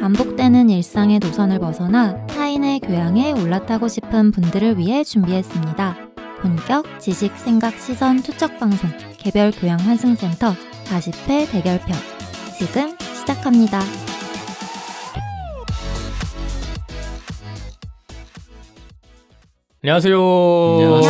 반복되는 일상의 노선을 벗어나 타인의 교양에 올라타고 싶은 분들을 위해 준비했습니다. 본격 지식, 생각, 시선 투척 방송 개별 교양 환승센터 40회 대결편 지금 시작합니다. 안녕하세요.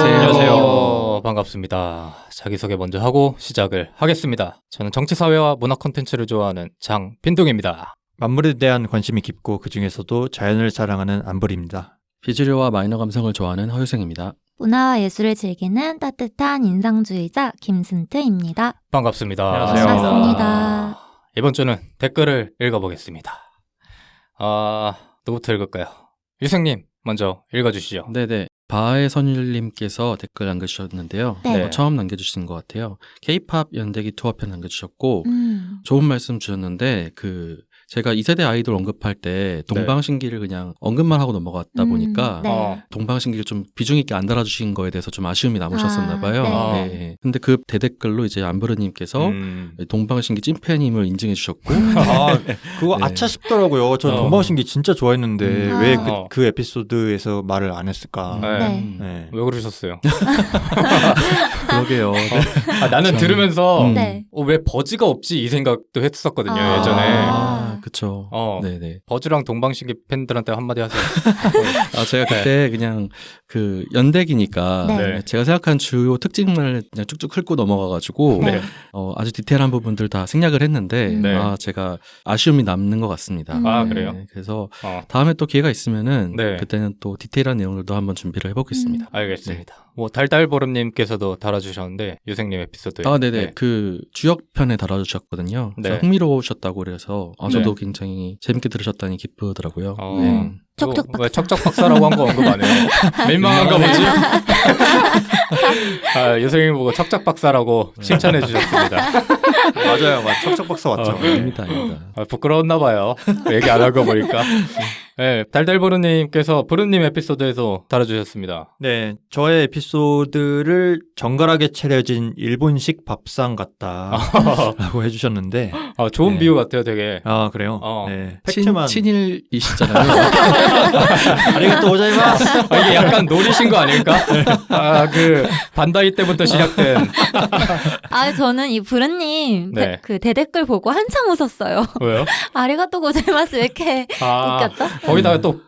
안녕하세요. 반갑습니다. 자기소개 먼저 하고 시작을 하겠습니다. 저는 정치사회와 문화 콘텐츠를 좋아하는 장빈둥입니다. 만물에 대한 관심이 깊고 그 중에서도 자연을 사랑하는 안벌입니다. 비주류와 마이너 감성을 좋아하는 허유생입니다. 문화와 예술을 즐기는 따뜻한 인상주의자 김순트입니다. 반갑습니다. 안녕하세요. 반갑습니다. 이번 주는 댓글을 읽어보겠습니다. 누구부터 읽을까요? 유생님 먼저 읽어주시죠. 네네. 바하의 선율님께서 댓글 남겨주셨는데요. 네. 처음 남겨주신 것 같아요. K-팝 연대기 투어편 남겨주셨고 좋은 말씀 주셨는데 제가 2세대 아이돌 언급할 때 동방신기를 그냥 언급만 하고 넘어갔다 보니까 네. 동방신기를 좀 비중 있게 안 달아주신 거에 대해서 좀 아쉬움이 남으셨었나 봐요. 네. 네. 근데 그 대댓글로 이제 안브르님께서 동방신기 찐팬임을 인증해 주셨고 그거 네. 아차 싶더라고요. 저 동방신기 진짜 좋아했는데 왜 아. 그 에피소드에서 말을 안 했을까. 네. 네. 왜 그러셨어요? 그러게요. 나는 들으면서 네. 왜 버즈가 없지 이 생각도 했었거든요. 아. 예전에. 그쵸. 네네. 버즈랑 동방신기 팬들한테 한마디 하세요. 제가 그때 그냥 그 연대기니까 네. 제가 생각한 주요 특징을 그냥 쭉쭉 훑고 넘어가가지고 네. 아주 디테일한 부분들 다 생략을 했는데 네. 제가 아쉬움이 남는 것 같습니다. 아, 그래요? 네, 그래서 다음에 다음에 또 기회가 있으면은 네. 그때는 또 디테일한 내용들도 한번 준비를 해보겠습니다. 알겠습니다. 뭐 달달보름님께서도 달아주셨는데 유생님 에피소드. 네네. 그 주역편에 달아주셨거든요. 그래서 네. 흥미로우셨다고 그래서 저도 네. 굉장히 재밌게 들으셨다니 기쁘더라고요. 네. 척척 왜 척척 박사라고 한 거 언급 안 해요? 민망한가 보지? 유생님 보고 척척 박사라고 칭찬해 주셨습니다. 맞아요. 척척박사 맞죠. 아닙니다. 부끄러웠나 봐요. 얘기 안 한 거 보니까. 네, 달달보르님께서 보르님 에피소드에서 달아주셨습니다. 네, 저의 에피소드를 정갈하게 차려진 일본식 밥상 같다라고 해주셨는데 좋은 네. 비유 같아요, 되게. 그래요? 네, 팩트만 친일이시잖아요. 아리가또 고자이마스. 이게 약간 노리신 거 아닐까? 그 반다이 때부터 시작된. 저는 이 부르님 네. 그 대댓글 보고 한참 웃었어요. 왜요? 아리가또 고자이마스 왜 이렇게 웃겼죠? 거기다가 또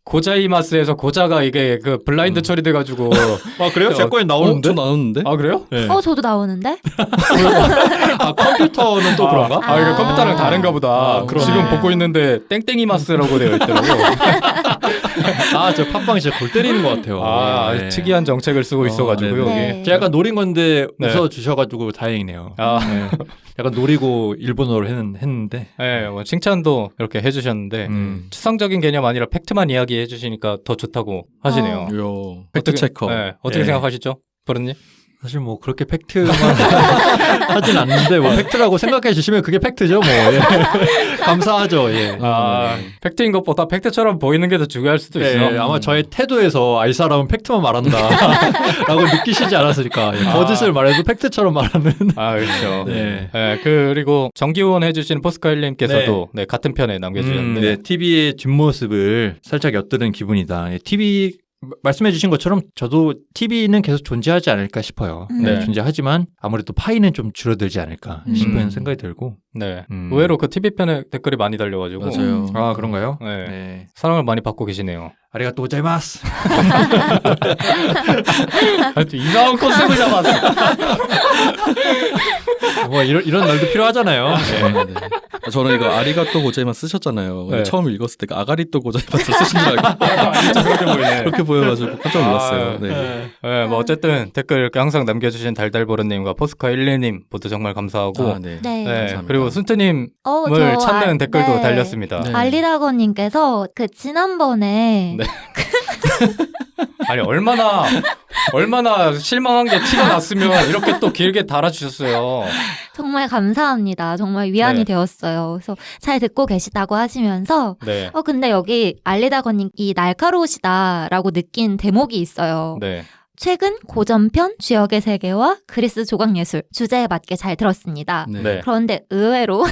고자이마스에서 고자가 이게 그 블라인드 처리돼가지고. 그래요? 제 거에 나오는데? 저 나오는데? 그래요? 네. 저도 나오는데? 컴퓨터는 또 그런가? 이거 컴퓨터랑 다른가 보다. 그러네. 지금 보고 있는데 땡땡이마스라고 되어 있더라고. 저 팟빵 진짜 골 때리는 것 같아요. 네. 특이한 정책을 쓰고 있어가지고요. 네. 여기. 제가 약간 노린 건데 네. 웃어주셔가지고 다행이네요. 네. 약간 노리고 일본어로 했는데. 네, 뭐 칭찬도 이렇게 해주셨는데 추상적인 개념 아니라 팩트만 이야기해 주시니까 더 좋다고 하시네요. 팩트 체커. 네, 어떻게 네. 생각하시죠, 버릇님? 사실 뭐 그렇게 팩트만 하진 않는데 뭐 팩트라고 생각해 주시면 그게 팩트죠. 뭐 감사하죠. 예. 팩트인 것보다 팩트처럼 보이는 게 더 중요할 수도 있어. 예, 아마 저의 태도에서 이 사람은 팩트만 말한다라고 느끼시지 않았을까. 거짓을 말해도 팩트처럼 말하는. 그렇죠. 네. 네, 그리고 정기후원 해주신 포스카일님께서도 네, 같은 편에 남겨주셨는데. 네, TV의 뒷모습을 살짝 엿드는 기분이다. TV 말씀해 주신 것처럼 저도 TV는 계속 존재하지 않을까 싶어요. 네. 존재하지만 아무래도 파이는 좀 줄어들지 않을까 싶은 생각이 들고. 네, 의외로 그 TV편에 댓글이 많이 달려가지고. 맞아요. 그런가요? 네. 네. 사랑을 많이 받고 계시네요. 아리가또 고자이마스. 이상한 컨셉을 잡았어. 뭐 이런 날도 필요하잖아요. 네. 저는 이거 아리가또 고자이마스 쓰셨잖아요. 근데 네. 처음 읽었을 때 아가리또 고자이마스 쓰신 줄 알고 진짜 그렇게 보이네. 그렇게 보여가지고 깜짝 놀랐어요. 네, 뭐 어쨌든 댓글 이렇게 항상 남겨주신 달달보르님과 포스카12님 모두 정말 감사하고 네. 네. 감사합니다. 그리고 순트님을 저 찾는 댓글도 네. 달렸습니다. 네. 알리다거님께서 지난번에 네. 아니 얼마나 실망한 게 티가 났으면 이렇게 또 길게 달아주셨어요. 정말 감사합니다. 정말 위안이 네. 되었어요. 그래서 잘 듣고 계시다고 하시면서 네. 근데 여기 알리다거님 이 날카로우시다라고 느낀 대목이 있어요. 네. 최근 고전편 주역의 세계와 그리스 조각예술 주제에 맞게 잘 들었습니다. 네. 그런데 의외로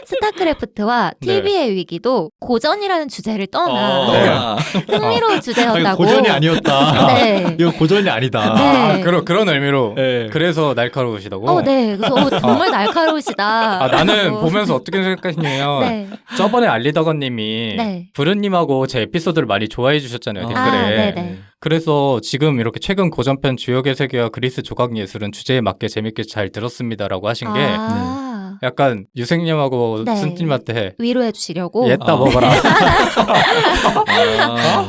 스타크래프트와 네. TV의 위기도 고전이라는 주제를 떠나 네. 아, 흥미로운 주제였다고. 고전이 아니었다. 네. 이거 고전이 아니다. 네. 그런 의미로. 네. 그래서 날카로우시다고. 네. 그래서 정말 날카로우시다. 나는 보면서 어떻게 생각하시냐면 네. 저번에 알리다건님이 네. 부르님하고 제 에피소드를 많이 좋아해 주셨잖아요 댓글에. 아, 네네. 그래서 지금 이렇게 최근 고전편 주역의 세계와 그리스 조각예술은 주제에 맞게 재밌게 잘 들었습니다라고 하신 게 아, 약간 유생님하고 네. 순트님한테 위로해 주시려고. 옛다 먹어라.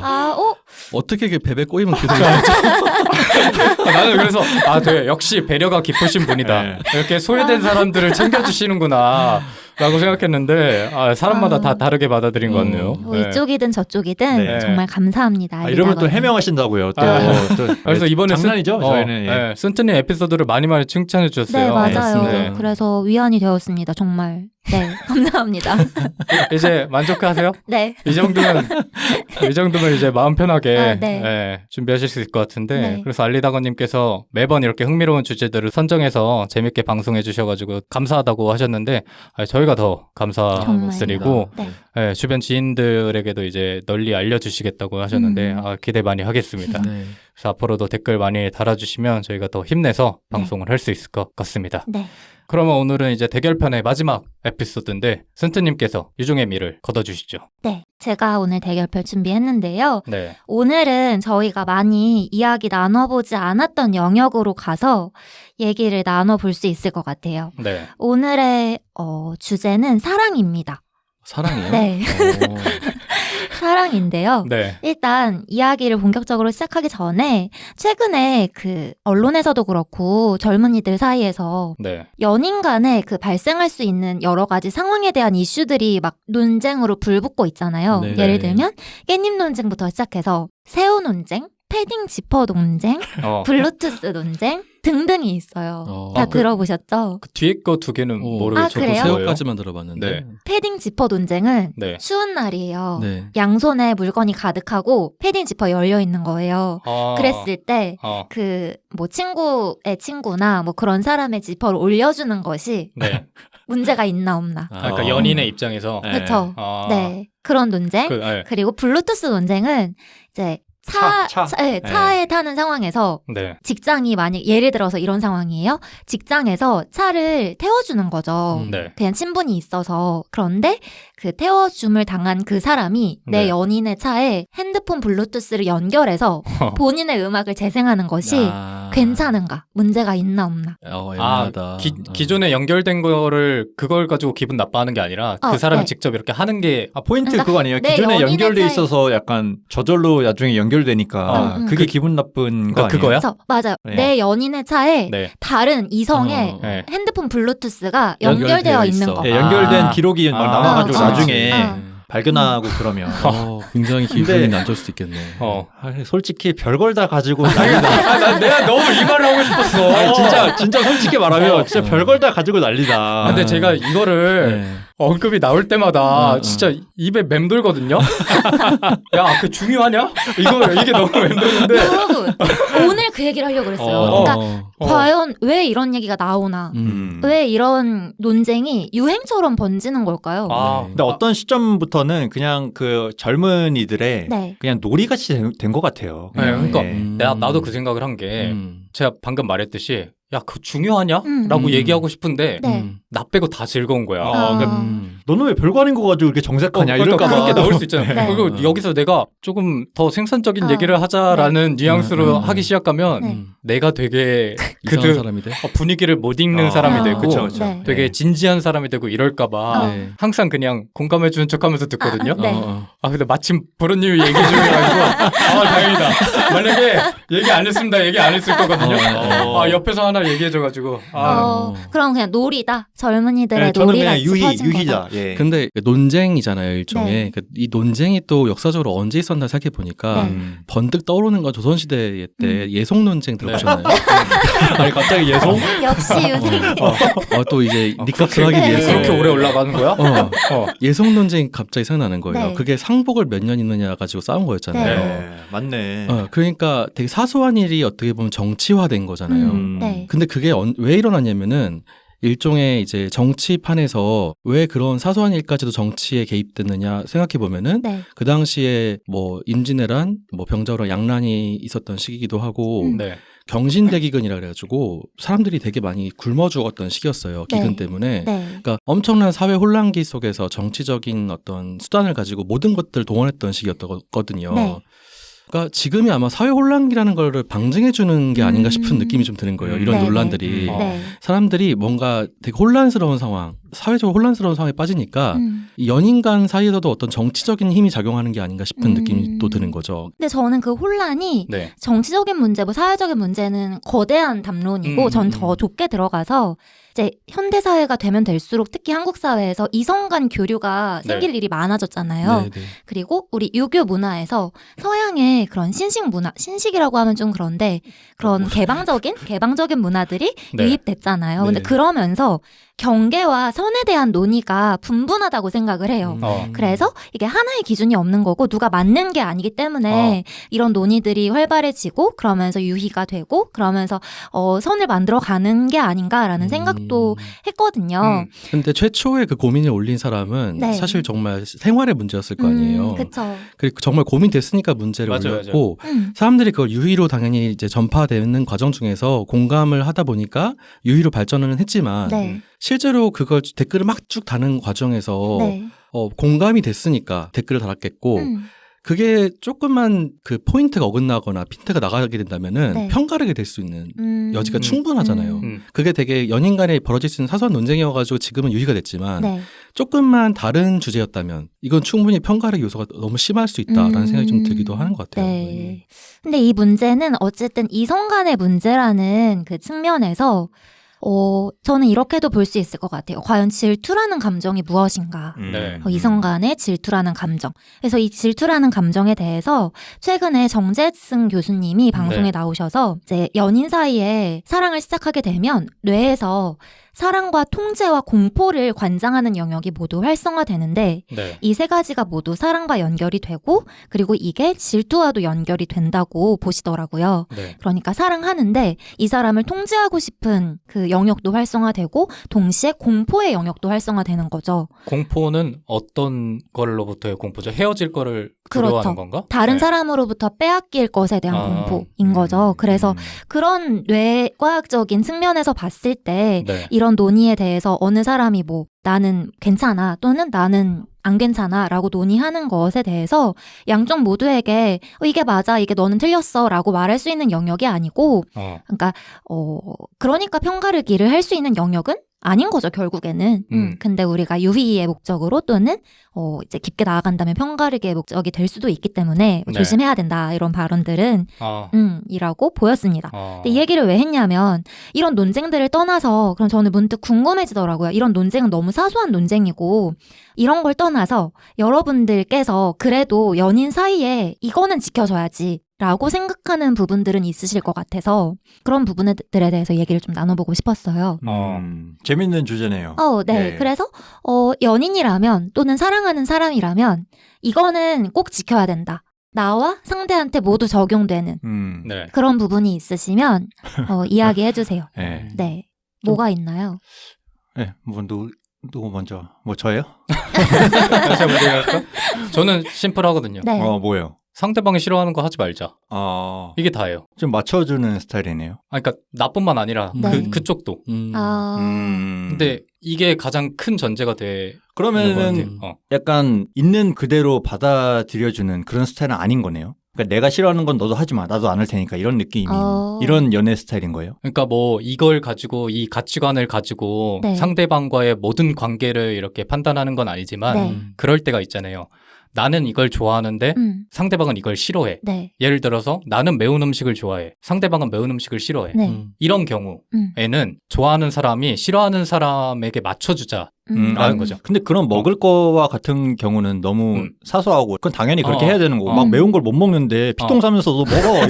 아, 어떻게 이게 베베 꼬이면 그대로 있지? 나는 그래서 네, 역시 배려가 깊으신 분이다. 네. 이렇게 소외된 사람들을 챙겨주시는구나 라고 생각했는데 사람마다 다 다르게 받아들인 것 같네요. 뭐 네. 이쪽이든 저쪽이든 네. 정말 감사합니다. 이러면 또 알리다건님. 해명하신다고요. 또, 또 그래서 이번에 장난이죠. 저희는. 예. 순트님 에피소드를 많이 칭찬해 주셨어요. 네, 맞아요. 맞습니다. 그래서 위안이 되었습니다. 정말. 네, 감사합니다. 이제 만족하세요? 네. 이 정도면 이제 마음 편하게 네. 준비하실 수 있을 것 같은데 네. 그래서 알리다건님께서 매번 이렇게 흥미로운 주제들을 선정해서 재밌게 방송해 주셔가지고 감사하다고 하셨는데 저희가 더 감사드리고 네. 주변 지인들에게도 이제 널리 알려주시겠다고 하셨는데 기대 많이 하겠습니다. 네. 그래서 앞으로도 댓글 많이 달아주시면 저희가 더 힘내서 네. 방송을 할 수 있을 것 같습니다. 네. 그러면 오늘은 이제 대결편의 마지막 에피소드인데 순트님께서 유종의 미를 걷어주시죠. 네. 제가 오늘 대결편 준비했는데요. 네. 오늘은 저희가 많이 이야기 나눠보지 않았던 영역으로 가서 얘기를 나눠볼 수 있을 것 같아요. 네. 오늘의 주제는 사랑입니다. 사랑이요? 네. 오. 사랑인데요. 네. 일단 이야기를 본격적으로 시작하기 전에 최근에 그 언론에서도 그렇고 젊은이들 사이에서 네. 연인 간에 그 발생할 수 있는 여러 가지 상황에 대한 이슈들이 막 논쟁으로 불붙고 있잖아요. 네. 예를 들면 깻잎 논쟁부터 시작해서 새우 논쟁, 패딩 지퍼 논쟁, 블루투스 논쟁 등등이 있어요. 다 들어보셨죠? 그 뒤에 거 두 개는 모르겠어요. 저도 그래요? 새우까지만 들어봤는데. 네. 패딩 지퍼 논쟁은 네. 추운 날이에요. 네. 양손에 물건이 가득하고 패딩 지퍼 열려 있는 거예요. 그랬을 때 그 뭐 친구의 친구나 뭐 그런 사람의 지퍼를 올려주는 것이 네. 문제가 있나 없나. 그러니까 연인의 입장에서 네. 그렇죠. 네. 그런 논쟁. 네. 그리고 블루투스 논쟁은 이제 차에 타는 상황에서 네. 직장이 만약 예를 들어서 이런 상황이에요. 직장에서 차를 태워주는 거죠. 네. 그냥 친분이 있어서. 그런데 그 태워줌을 당한 그 사람이 내 네. 연인의 차에 핸드폰 블루투스를 연결해서 본인의 음악을 재생하는 것이 괜찮은가? 문제가 있나 없나? 애매하다. 기존에 연결된 거를 그걸 가지고 기분 나빠하는 게 아니라 그 사람이 네. 직접 이렇게 하는 게 포인트 그러니까 그거 아니에요? 내 기존에 연인의 연결돼 차에- 있어서 약간 저절로 나중에 연결되니까 그게 기분 나쁜 거 아니에요? 그거야? 맞아요. 네. 내 연인의 차에 네. 다른 이성의 네. 핸드폰 블루투스가 연결되어 있는 거. 네, 연결된 아. 기록이 막 아, 남아가지고 아, 나중에 아. 발견하고 그러면 굉장히 기분이 안 좋을 수도 있겠네. 솔직히 별걸 다 가지고 난리다. 내가 너무 이 말을 하고 싶었어. 진짜 솔직히 말하면 진짜 별걸 다 가지고 난리다. 근데 제가 이거를 네. 언급이 나올 때마다 진짜 입에 맴돌거든요. 야, 그 중요하냐? 이게 너무 맴도는데. 여러분 오늘 그 얘기를 하려고 그랬어요. 그러니까 과연 왜 이런 얘기가 나오나? 왜 이런 논쟁이 유행처럼 번지는 걸까요? 근데 어떤 시점부터는 그냥 그 젊은이들의 네. 그냥 놀이같이 된 것 같아요. 네, 그러니까 네. 나도 그 생각을 한 게 제가 방금 말했듯이 야, 그거 중요하냐? 라고 얘기하고 싶은데 네. 나 빼고 다 즐거운 거야. 너는 왜 별거 아닌 거 가지고 이렇게 정색하냐 그러니까 이럴까 봐. 그렇게 나올 수 있잖아요. 네. 그리고 여기서 내가 조금 더 생산적인 얘기를 하자라는 뉘앙스로 하기 시작하면 네. 내가 되게 이상한 사람이 돼? 분위기를 못 읽는 사람이 되고 그쵸, 그쵸. 네. 되게 진지한 사람이 되고 이럴까봐 네. 항상 그냥 공감해주는 척하면서 듣거든요. 네. 근데 마침 보로님이 얘기 중이라서 다행이다. 만약에 얘기 안 했으면 나 얘기 안 했을 거거든요. 옆에서 하나 잘 얘기해줘가지고. 그럼 그냥 놀이다. 젊은이들의 저는 놀이가 그냥 짚어진 거다. 유희다. 예. 근데 논쟁이잖아요, 일종의. 네. 이 논쟁이 또 역사적으로 언제 있었나 생각해 보니까 네. 번뜩 떠오르는 건 조선시대 때 예송 논쟁 들어보셨나요? 아니 갑자기 예송? 역시 유생. 또 이제 니값을 하기 네. 위해서 그렇게 오래 올라가는 거야? 예송 논쟁이 갑자기 생각나는 거예요. 네. 그게 상복을 몇 년 있느냐 가지고 싸운 거였잖아요. 네. 맞네. 그러니까 되게 사소한 일이 어떻게 보면 정치화된 거잖아요. 네. 근데 그게 왜 일어났냐면은 일종의 이제 정치판에서 왜 그런 사소한 일까지도 정치에 개입됐느냐 생각해 보면은 네. 그 당시에 뭐 임진왜란, 뭐 병자호란 양란이 있었던 시기이기도 하고 네. 경신대기근이라 그래가지고 사람들이 되게 많이 굶어 죽었던 시기였어요. 기근 네. 때문에. 네. 그러니까 엄청난 사회 혼란기 속에서 정치적인 어떤 수단을 가지고 모든 것들을 동원했던 시기였거든요. 네. 그러니까 지금이 아마 사회 혼란기라는 거를 방증해 주는 게 아닌가 싶은 느낌이 좀 드는 거예요. 이런 네, 논란들이. 네. 사람들이 뭔가 되게 혼란스러운 상황, 사회적으로 혼란스러운 상황에 빠지니까 이 연인 간 사이에서도 어떤 정치적인 힘이 작용하는 게 아닌가 싶은 느낌이 또 드는 거죠. 근데 저는 그 혼란이 네. 정치적인 문제, 뭐 사회적인 문제는 거대한 담론이고 전 더 좁게 들어가서 이제 현대 사회가 되면 될수록 특히 한국 사회에서 이성 간 교류가 생길 일이 많아졌잖아요. 네, 네. 그리고 우리 유교 문화에서 서양의 그런 신식 문화, 신식이라고 하면 좀 그런데 그런 개방적인 문화들이 네. 유입됐잖아요. 근데 네. 그러면서 경계와 선에 대한 논의가 분분하다고 생각을 해요. 그래서 이게 하나의 기준이 없는 거고 누가 맞는 게 아니기 때문에 이런 논의들이 활발해지고 그러면서 유희가 되고 그러면서 선을 만들어 가는 게 아닌가라는 생각도 했거든요. 근데 최초에 그 고민을 올린 사람은 네. 사실 정말 생활의 문제였을 거 아니에요. 그렇죠. 그리고 정말 고민됐으니까 문제를 맞아요, 올렸고 사람들이 그걸 유희로 당연히 이제 전파되는 과정 중에서 공감을 하다 보니까 유희로 발전은 했지만 네. 실제로 그걸 댓글을 막 쭉 다는 과정에서 네. 공감이 됐으니까 댓글을 달았겠고 그게 조금만 그 포인트가 어긋나거나 핀트가 나가게 된다면은 네. 편가르게 될 수 있는 여지가 충분하잖아요. 음. 그게 되게 연인 간에 벌어질 수 있는 사소한 논쟁이어가지고 지금은 유희가 됐지만 네. 조금만 다른 주제였다면 이건 충분히 편가르기 요소가 너무 심할 수 있다라는 생각이 좀 들기도 하는 것 같아요. 네. 근데 이 문제는 어쨌든 이성 간의 문제라는 그 측면에서 저는 이렇게도 볼 수 있을 것 같아요. 과연 질투라는 감정이 무엇인가? 네. 이성 간의 질투라는 감정. 그래서 이 질투라는 감정에 대해서 최근에 정재승 교수님이 방송에 네. 나오셔서 이제 연인 사이에 사랑을 시작하게 되면 뇌에서 사랑과 통제와 공포를 관장하는 영역이 모두 활성화되는데 네. 이 세 가지가 모두 사랑과 연결이 되고 그리고 이게 질투와도 연결이 된다고 보시더라고요. 네. 그러니까 사랑하는데 이 사람을 통제하고 싶은 그 영역도 활성화되고 동시에 공포의 영역도 활성화되는 거죠. 공포는 어떤 걸로부터의 공포죠? 헤어질 거를 그렇죠. 두려워하는 건가? 다른 네. 사람으로부터 빼앗길 것에 대한 공포인 거죠. 그래서 그런 뇌과학적인 측면에서 봤을 때 네. 이런 논의에 대해서 어느 사람이 뭐 나는 괜찮아 또는 나는 안 괜찮아 라고 논의하는 것에 대해서 양쪽 모두에게 이게 맞아 이게 너는 틀렸어 라고 말할 수 있는 영역이 아니고 그러니까 편가르기를 할 수 있는 영역은 아닌 거죠 결국에는. 근데 우리가 유희의 목적으로 또는 이제 깊게 나아간다면 편가르기의 목적이 될 수도 있기 때문에 네. 조심해야 된다 이런 발언들은 이라고 보였습니다. 근데 이 얘기를 왜 했냐면 이런 논쟁들을 떠나서 그럼 저는 문득 궁금해지더라고요. 이런 논쟁은 너무 사소한 논쟁이고 이런 걸 떠나서 여러분들께서 그래도 연인 사이에 이거는 지켜줘야지 라고 생각하는 부분들은 있으실 것 같아서 그런 부분들에 대해서 얘기를 좀 나눠보고 싶었어요. 재밌는 주제네요. 네. 네. 그래서 연인이라면 또는 사랑하는 사람이라면 이거는 꼭 지켜야 된다. 나와 상대한테 모두 적용되는 네. 그런 부분이 있으시면 이야기해 주세요. 네. 네. 뭐가 있나요? 네. 누구 먼저? 뭐 저예요? 제가 먼저 할까? 저는 심플하거든요. 네. 뭐예요? 상대방이 싫어하는 거 하지 말자. 이게 다예요. 좀 맞춰주는 스타일이네요. 그러니까 나뿐만 아니라 네. 그쪽도. 아, 근데 이게 가장 큰 전제가 돼. 그러면은 약간 있는 그대로 받아들여주는 그런 스타일은 아닌 거네요. 그러니까 내가 싫어하는 건 너도 하지 마. 나도 안 할 테니까 이런 느낌이 이런 연애 스타일인 거예요. 그러니까 뭐 이걸 가지고 이 가치관을 가지고 네. 상대방과의 모든 관계를 이렇게 판단하는 건 아니지만 네. 그럴 때가 있잖아요. 나는 이걸 좋아하는데 상대방은 이걸 싫어해. 네. 예를 들어서 나는 매운 음식을 좋아해. 상대방은 매운 음식을 싫어해. 네. 이런 경우에는 좋아하는 사람이 싫어하는 사람에게 맞춰주자. 라는 거죠. 근데 그런 먹을 거와 같은 경우는 너무 사소하고 그건 당연히 그렇게 해야 되는 거고 막 매운 걸 못 먹는데 피똥 싸면서도 먹어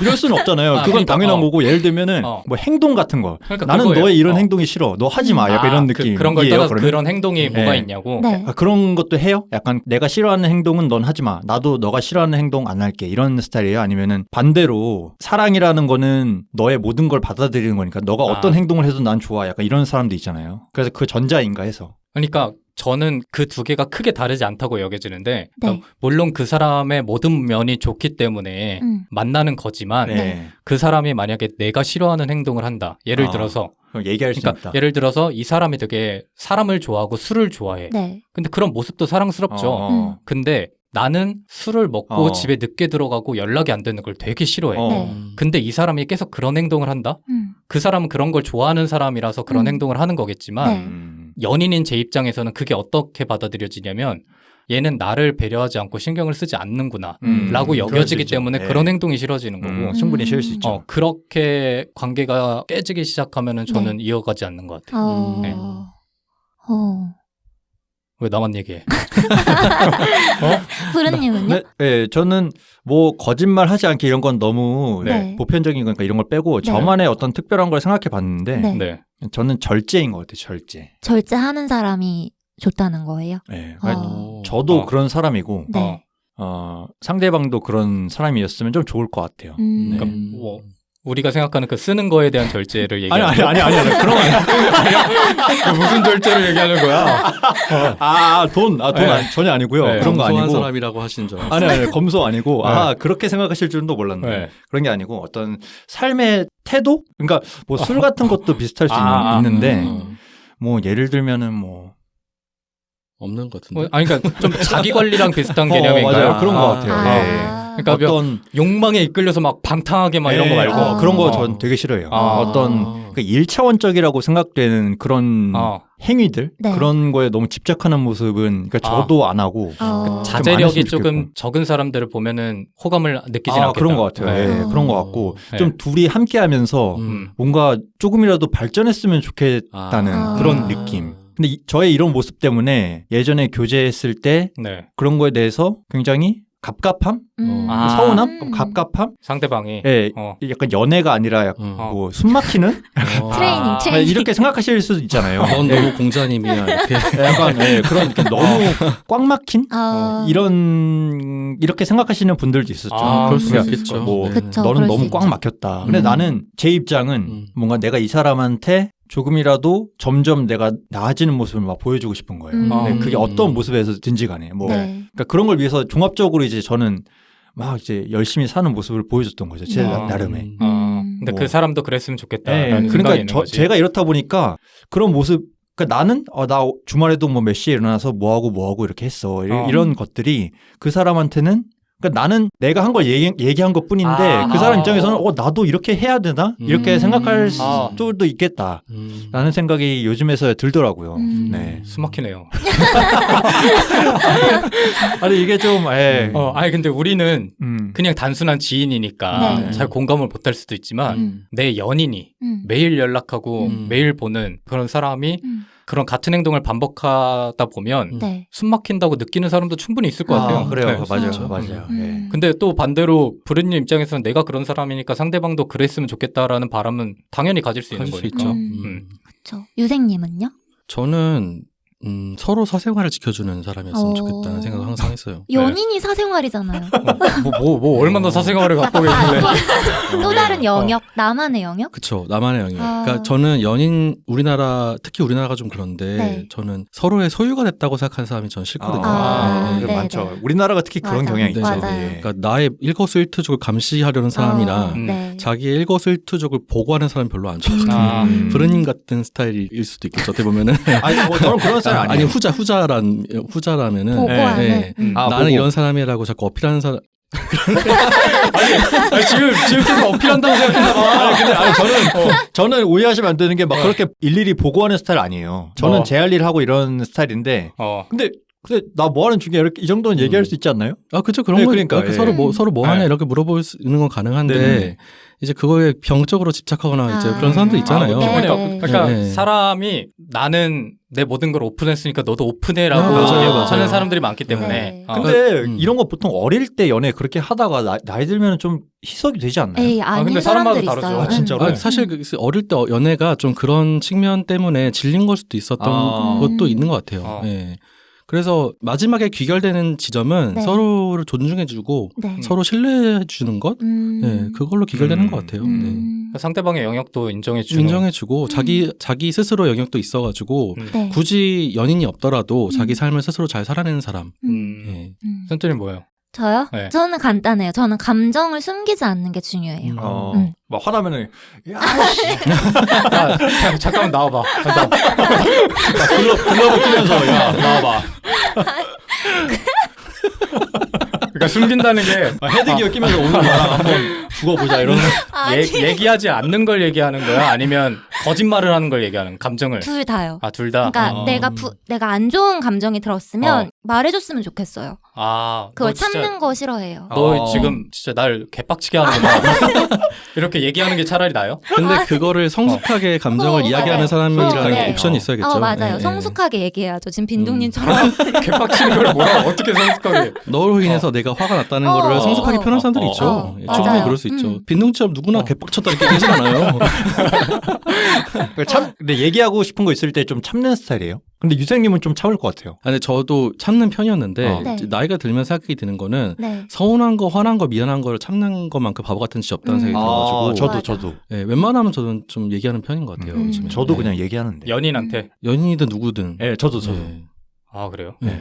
이럴 수는 없잖아요. 그건 그러니까, 당연한 거고 예를 들면은 뭐 행동 같은 거 그러니까 나는 그거예요. 너의 이런 행동이 싫어. 너 하지 마. 약간 이런 느낌. 그런 걸 떠나서 그런 행동이 뭐가 있냐고. 네. 그런 것도 해요? 약간 내가 싫어하는 행동은 넌 하지 마. 나도 너가 싫어하는 행동 안 할게. 이런 스타일이에요? 아니면은 반대로 사랑이라는 거는 너의 모든 걸 받아들이는 거니까 너가 어떤 행동을 해도 난 좋아. 약간 이런 사람도 있잖아요. 그래서 그 전자인가 해서. 그러니까 저는 그 두 개가 크게 다르지 않다고 여겨지는데 네. 그러니까 물론 그 사람의 모든 면이 좋기 때문에 만나는 거지만 그 사람이 만약에 내가 싫어하는 행동을 한다. 예를 들어서 그럼 얘기할 수 그러니까 있다. 예를 들어서 이 사람이 되게 사람을 좋아하고 술을 좋아해. 네. 근데 그런 모습도 사랑스럽죠. 근데 나는 술을 먹고 집에 늦게 들어가고 연락이 안 되는 걸 되게 싫어해. 네. 근데 이 사람이 계속 그런 행동을 한다? 그 사람은 그런 걸 좋아하는 사람이라서 그런 행동을 하는 거겠지만 네. 연인인 제 입장에서는 그게 어떻게 받아들여지냐면 얘는 나를 배려하지 않고 신경을 쓰지 않는구나 라고 여겨지기 때문에 그런 행동이 싫어지는 거고 충분히 싫을 수 있죠. 그렇게 관계가 깨지기 시작하면 저는 이어가지 않는 것 같아요. 네. 왜 나만 얘기해? 부르님은요? 네, 저는 뭐 거짓말 하지 않게 이런 건 너무 네. 보편적인 거니까 이런 걸 빼고 저만의 어떤 특별한 걸 생각해 봤는데 네. 네. 저는 절제인 것 같아요. 절제. 절제하는 사람이 좋다는 거예요? 네. 어. 저도 그런 사람이고 네. 상대방도 그런 사람이었으면 좀 좋을 것 같아요. 그러니까 뭐 우리가 생각하는 그 쓰는 거에 대한 절제를 얘기하는 아니 그런 거 아니야. 무슨 절제를 얘기하는 거야? 돈 전혀 아니고요. 네. 그런 거 검소한 아니고. 사람이라고 하시는 줄 알았어요. 아니 검소 아니고 그렇게 생각하실 줄도 몰랐네. 네. 그런 게 아니고 어떤 삶의 태도? 그러니까 뭐 술 같은 것도 비슷할 수 있는데 뭐 예를 들면은 뭐 없는 것 같은데. 아니 그러니까 좀 자기 관리랑 비슷한 개념인가요? 맞아요. 그런 것 같아요. 네. 그러니까 어떤 욕망에 이끌려서 막 방탕하게 막 이런 거 말고 그런 거 전 되게 싫어해요. 어떤 그 1차원적이라고 생각되는 그런 행위들 네. 그런 거에 너무 집착하는 모습은 그러니까 저도 안 하고 자제력이 좀 조금 적은 사람들을 보면은 호감을 느끼진 않겠다. 그런 것 같아요. 네. 그런 것 같고 네. 좀 둘이 함께하면서 뭔가 조금이라도 발전했으면 좋겠다는 그런 느낌. 근데 저의 이런 모습 때문에 예전에 교제했을 때 네. 그런 거에 대해서 굉장히 갑갑함? 서운함? 갑갑함? 상대방이 예, 약간 연애가 아니라 약간 뭐 숨막히는? 트레이닝. 이렇게 생각하실 수도 있잖아요. 넌 너무 공자님이야 이렇게. 약간 그런 이렇게 너무 꽉 막힌? 이렇게 생각하시는 분들도 있었죠. 그럴 수 그러니까 있겠죠. 뭐 그쵸, 너는 그럴 너무 수 꽉 있죠. 막혔다. 근데 나는 제 입장은 뭔가 내가 이 사람한테 조금이라도 점점 내가 나아지는 모습을 막 보여주고 싶은 거예요. 근데 그게 어떤 모습에서든지 간에 뭐 그러니까 그런 걸 위해서 종합적으로 이제 저는 막 이제 열심히 사는 모습을 보여줬던 거죠. 제 나름에. 근데 그 사람도 그랬으면 좋겠다. 그러니까 제가 이렇다 보니까 그런 모습 그러니까 나는 나 주말에도 뭐 몇 시에 일어나서 뭐 하고 이렇게 했어. 이런 것들이 그 사람한테는 그러니까 나는 내가 한 걸 얘기한 것 뿐인데 그 사람 입장에서는 나도 이렇게 해야 되나? 이렇게 생각할 수도 있겠다. 라는 생각이 요즘에서야 들더라고요. 네. 숨막히네요. 아니 이게 좀 아니 근데 우리는 그냥 단순한 지인이니까 네. 잘 공감을 못할 수도 있지만 내 연인이 매일 연락하고 매일 보는 그런 사람이 그런 같은 행동을 반복하다 보면 네. 숨 막힌다고 느끼는 사람도 충분히 있을 것 같아요. 그래요. 네. 맞아요. 근데 또 반대로 부르님 입장에서는 내가 그런 사람이니까 상대방도 그랬으면 좋겠다라는 바람은 당연히 가질 수 있는 가질 수 거니까. 있죠. 그렇죠. 유생님은요? 저는 서로 사생활을 지켜주는 사람이었으면 좋겠다는 생각을 항상 했어요. 연인이 사생활이잖아요. 뭐 얼마나 사생활을 갖고 계길래. 또 다른 영역, 나만의 영역? 그쵸. 나만의 영역. 그러니까 저는 특히 우리나라가 좀 그런데 저는 서로의 소유가 됐다고 생각하는 사람이 전 싫거든요. 많죠. 우리나라가 특히 그런 경향이 있죠. 그러니까 나의 일거수일투족을 감시하려는 사람이랑 자기의 일거수일투족을 보고하는 사람이 별로 안 좋거든요. 브르님 같은 스타일일 수도 있겠죠. 어떻게 보면은. 저는 그런 스타일 아니에요. 아니 후자라면은 보고하는. 나는 보고. 이런 사람이라고 자꾸 어필하는 사람. 지금 계속 어필한다고 생각했나 봐. 저는 오해하시면 안 되는 게 막 그렇게 일일이 보고하는 스타일 아니에요. 저는 제 할 일 하고 이런 스타일인데 근데 근데 나 뭐 하는 중이야 이렇게 이 정도는 얘기할 수 있지 않나요? 아, 그렇죠. 그런 네, 거 그러니까, 이렇게 예. 서로 뭐 하냐 네. 이렇게 물어볼 수 있는 건 가능한데 네네. 이제 그거에 병적으로 집착하거나 이제 그런 사람들 있잖아요. 네, 충분히 네. 그러니까 네. 사람이 나는 내 모든 걸 오픈했으니까 너도 오픈해라고 맞아요. 하는 사람들이 많기 때문에 네. 근데 음. 이런 거 보통 어릴 때 연애 그렇게 하다가 나이 들면 좀 희석이 되지 않나요? 에이, 아닌 근데 사람마다 사람들이 다르죠. 있어요. 아, 진짜로? 아, 사실 그 어릴 때 연애가 좀 그런 측면 때문에 질린 걸 수도 있었던 아. 것도 있는 것 같아요. 예. 그래서 마지막에 귀결되는 지점은 네. 서로를 존중해주고 네. 서로 신뢰해주는 것, 예, 그걸로 귀결되는 것 같아요. 네. 상대방의 영역도 인정해주는 인정해주고 자기 스스로 영역도 있어가지고 네. 굳이 연인이 없더라도 자기 삶을 스스로 잘 살아내는 사람. 예. 센터님 뭐예요? 저요? 네. 저는 간단해요. 저는 감정을 숨기지 않는 게 중요해요. 막 화나면은 야 야, 잠깐만 나와봐. 글러브 끼면서 야 나와봐. 그러니까 숨긴다는 게 헤드기어 끼면서 오늘 나랑 한번 죽어보자 이런. 아니, 얘기하지 않는 걸 얘기하는 거야? 아니면 거짓말을 하는 걸 얘기하는 감정을? 둘 다요. 아, 둘 다? 그러니까 내가 안 좋은 감정이 들었으면 말해줬으면 좋겠어요. 너 그걸 진짜- 참는 거 싫어해요. 너 지금 진짜 날 개빡치게 하는구나. 이렇게 얘기하는 게 차라리 나요? 근데 그거를 성숙하게 감정을 이야기하는 맞아요. 사람이라는 네. 옵션이 있어야겠죠. 맞아요. 예, 성숙하게 얘기해야죠. 지금 빈둥님처럼. 개빡치는 걸 뭐라 어떻게 성숙하게? 너로 인해서 내가 화가 났다는 어, 거를 성숙하게 어, 표현하는 사람들이 어, 있죠. 어, 예, 맞아요. 충분히 그럴 수 있죠. 빈둥처럼 누구나 개빡쳤다 이렇게 얘기하진 않아요. 근데 얘기하고 싶은 거 있을 때 좀 참는 스타일이에요. 근데 유생님은 좀 참을 것 같아요. 근데 저도 참는 편이었는데 네. 이제 나이가 들면 생각이 드는 거는 네. 서운한 거, 화난 거, 미안한 거를 참는 것만큼 바보 같은 짓이 없다는 생각이 들어가지고 저도 예, 웬만하면 저는 좀 얘기하는 편인 것 같아요. 요즘에. 저도 예. 그냥 얘기하는데. 연인한테? 연인이든 누구든. 예, 저도. 예. 아, 그래요? 예.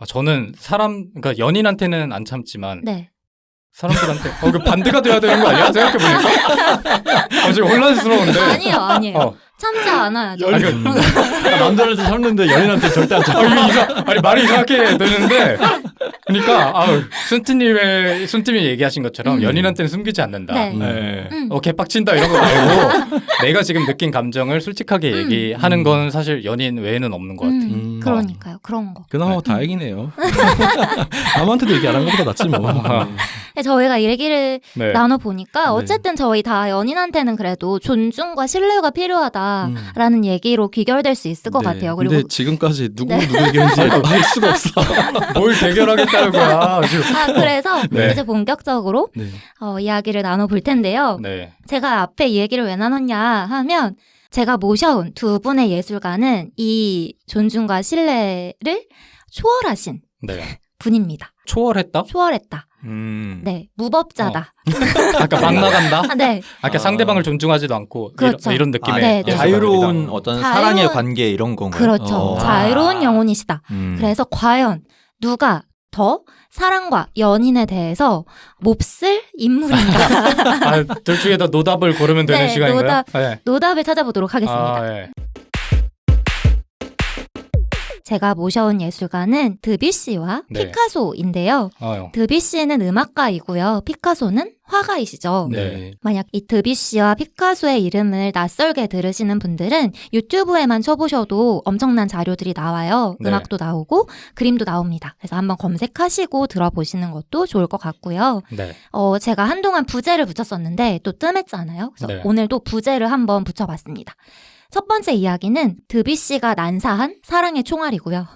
아, 저는 그러니까 연인한테는 안 참지만 네. 사람들한테 그 반대가 돼야 되는 거 아니야? 생각해보니까? 지금 혼란스러운데. 아니에요. 참지 않아야죠. 남들한테 참는데 연인한테 절대 안 참. 아니 말이 이상하게 되는데 그러니까 순팀이 얘기하신 것처럼 연인한테는 숨기지 않는다. 네. 네. 개빡친다 이런 거 말고 내가 지금 느낀 감정을 솔직하게 얘기하는 건 사실 연인 외에는 없는 것 같아. 그러니까요. 그런 거. 그나마 다행이네요. 남한테도 얘기 안 한 것보다 낫지 뭐. 근데 저희가 이 얘기를 네. 나눠보니까 어쨌든 저희 다 연인한테는 그래도 존중과 신뢰가 필요하다라는 얘기로 귀결될 수 있을 것 네. 같아요. 그리고 근데 지금까지 누구 얘기했는지 알 수가 없어. 뭘 대결하겠다는 거야. 지금. 그래서 네. 이제 본격적으로 네. 이야기를 나눠볼 텐데요. 네. 제가 앞에 이 얘기를 왜 나눴냐 하면 제가 모셔온 두 분의 예술가는 이 존중과 신뢰를 초월하신 네. 분입니다. 초월했다? 초월했다. 네, 무법자다. 아까 막 나간다? 네, 아까 상대방을 존중하지도 않고 그렇죠. 이런 느낌의 네, 네. 자유로운 어떤 사랑의 자유로운- 관계 이런 건가요? 그렇죠. 자유로운 영혼이시다. 그래서 과연 누가 더 사랑과 연인에 대해서 몹쓸 인물인가? 둘 중에 더 노답을 고르면 되는 네, 시간인가요? 네. 노답을 찾아보도록 하겠습니다. 네. 제가 모셔온 예술가는 드뷔시와 네. 피카소인데요. 드뷔시는 음악가이고요. 피카소는 화가이시죠. 네. 만약 이 드뷔시와 피카소의 이름을 낯설게 들으시는 분들은 유튜브에만 쳐보셔도 엄청난 자료들이 나와요. 네. 음악도 나오고 그림도 나옵니다. 그래서 한번 검색하시고 들어보시는 것도 좋을 것 같고요. 네. 제가 한동안 부제를 붙였었는데 또 뜸했잖아요. 그래서 네. 오늘도 부제를 한번 붙여봤습니다. 첫 번째 이야기는 드뷔시가 난사한 사랑의 총알이고요.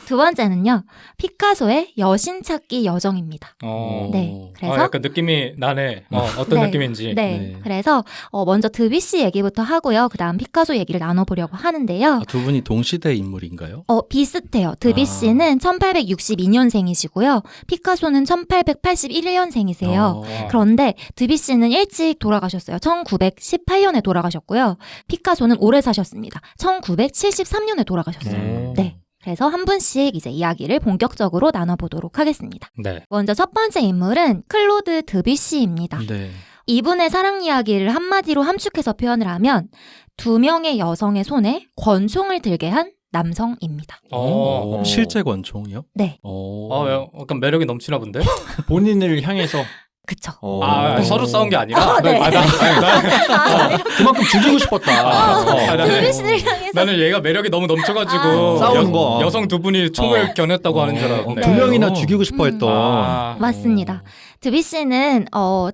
두 번째는요. 피카소의 여신 찾기 여정입니다. 네, 그래서 약간 느낌이 나네. 어떤 네, 느낌인지. 네, 그래서 먼저 드뷔시 얘기부터 하고요. 그다음 피카소 얘기를 나눠보려고 하는데요. 두 분이 동시대 인물인가요? 비슷해요. 드뷔시는 1862년생이시고요. 피카소는 1881년생이세요. 그런데 드뷔시는 일찍 돌아가셨어요. 1918년에 돌아가셨고요. 피카소는 오래 사셨습니다. 1973년에 돌아가셨어요. 네. 그래서 한 분씩 이제 이야기를 본격적으로 나눠보도록 하겠습니다. 네. 먼저 첫 번째 인물은 클로드 드뷔시입니다. 네. 이분의 사랑 이야기를 한마디로 함축해서 표현을 하면 두 명의 여성의 손에 권총을 들게 한 남성입니다. 실제 권총이요? 네. 약간 매력이 넘치나 본데? 본인을 향해서 그쵸. 네. 서로 싸운 게 아니라? 네. 그만큼 죽이고 싶었다. 드비씨를 향해서 나는 얘가 매력이 너무 넘쳐가지고 싸우는 거. 여성 두 분이 총을 겨눴다고 하는 줄 알았는데. 두 명이나 죽이고 싶어 했던. 맞습니다. 드비씨는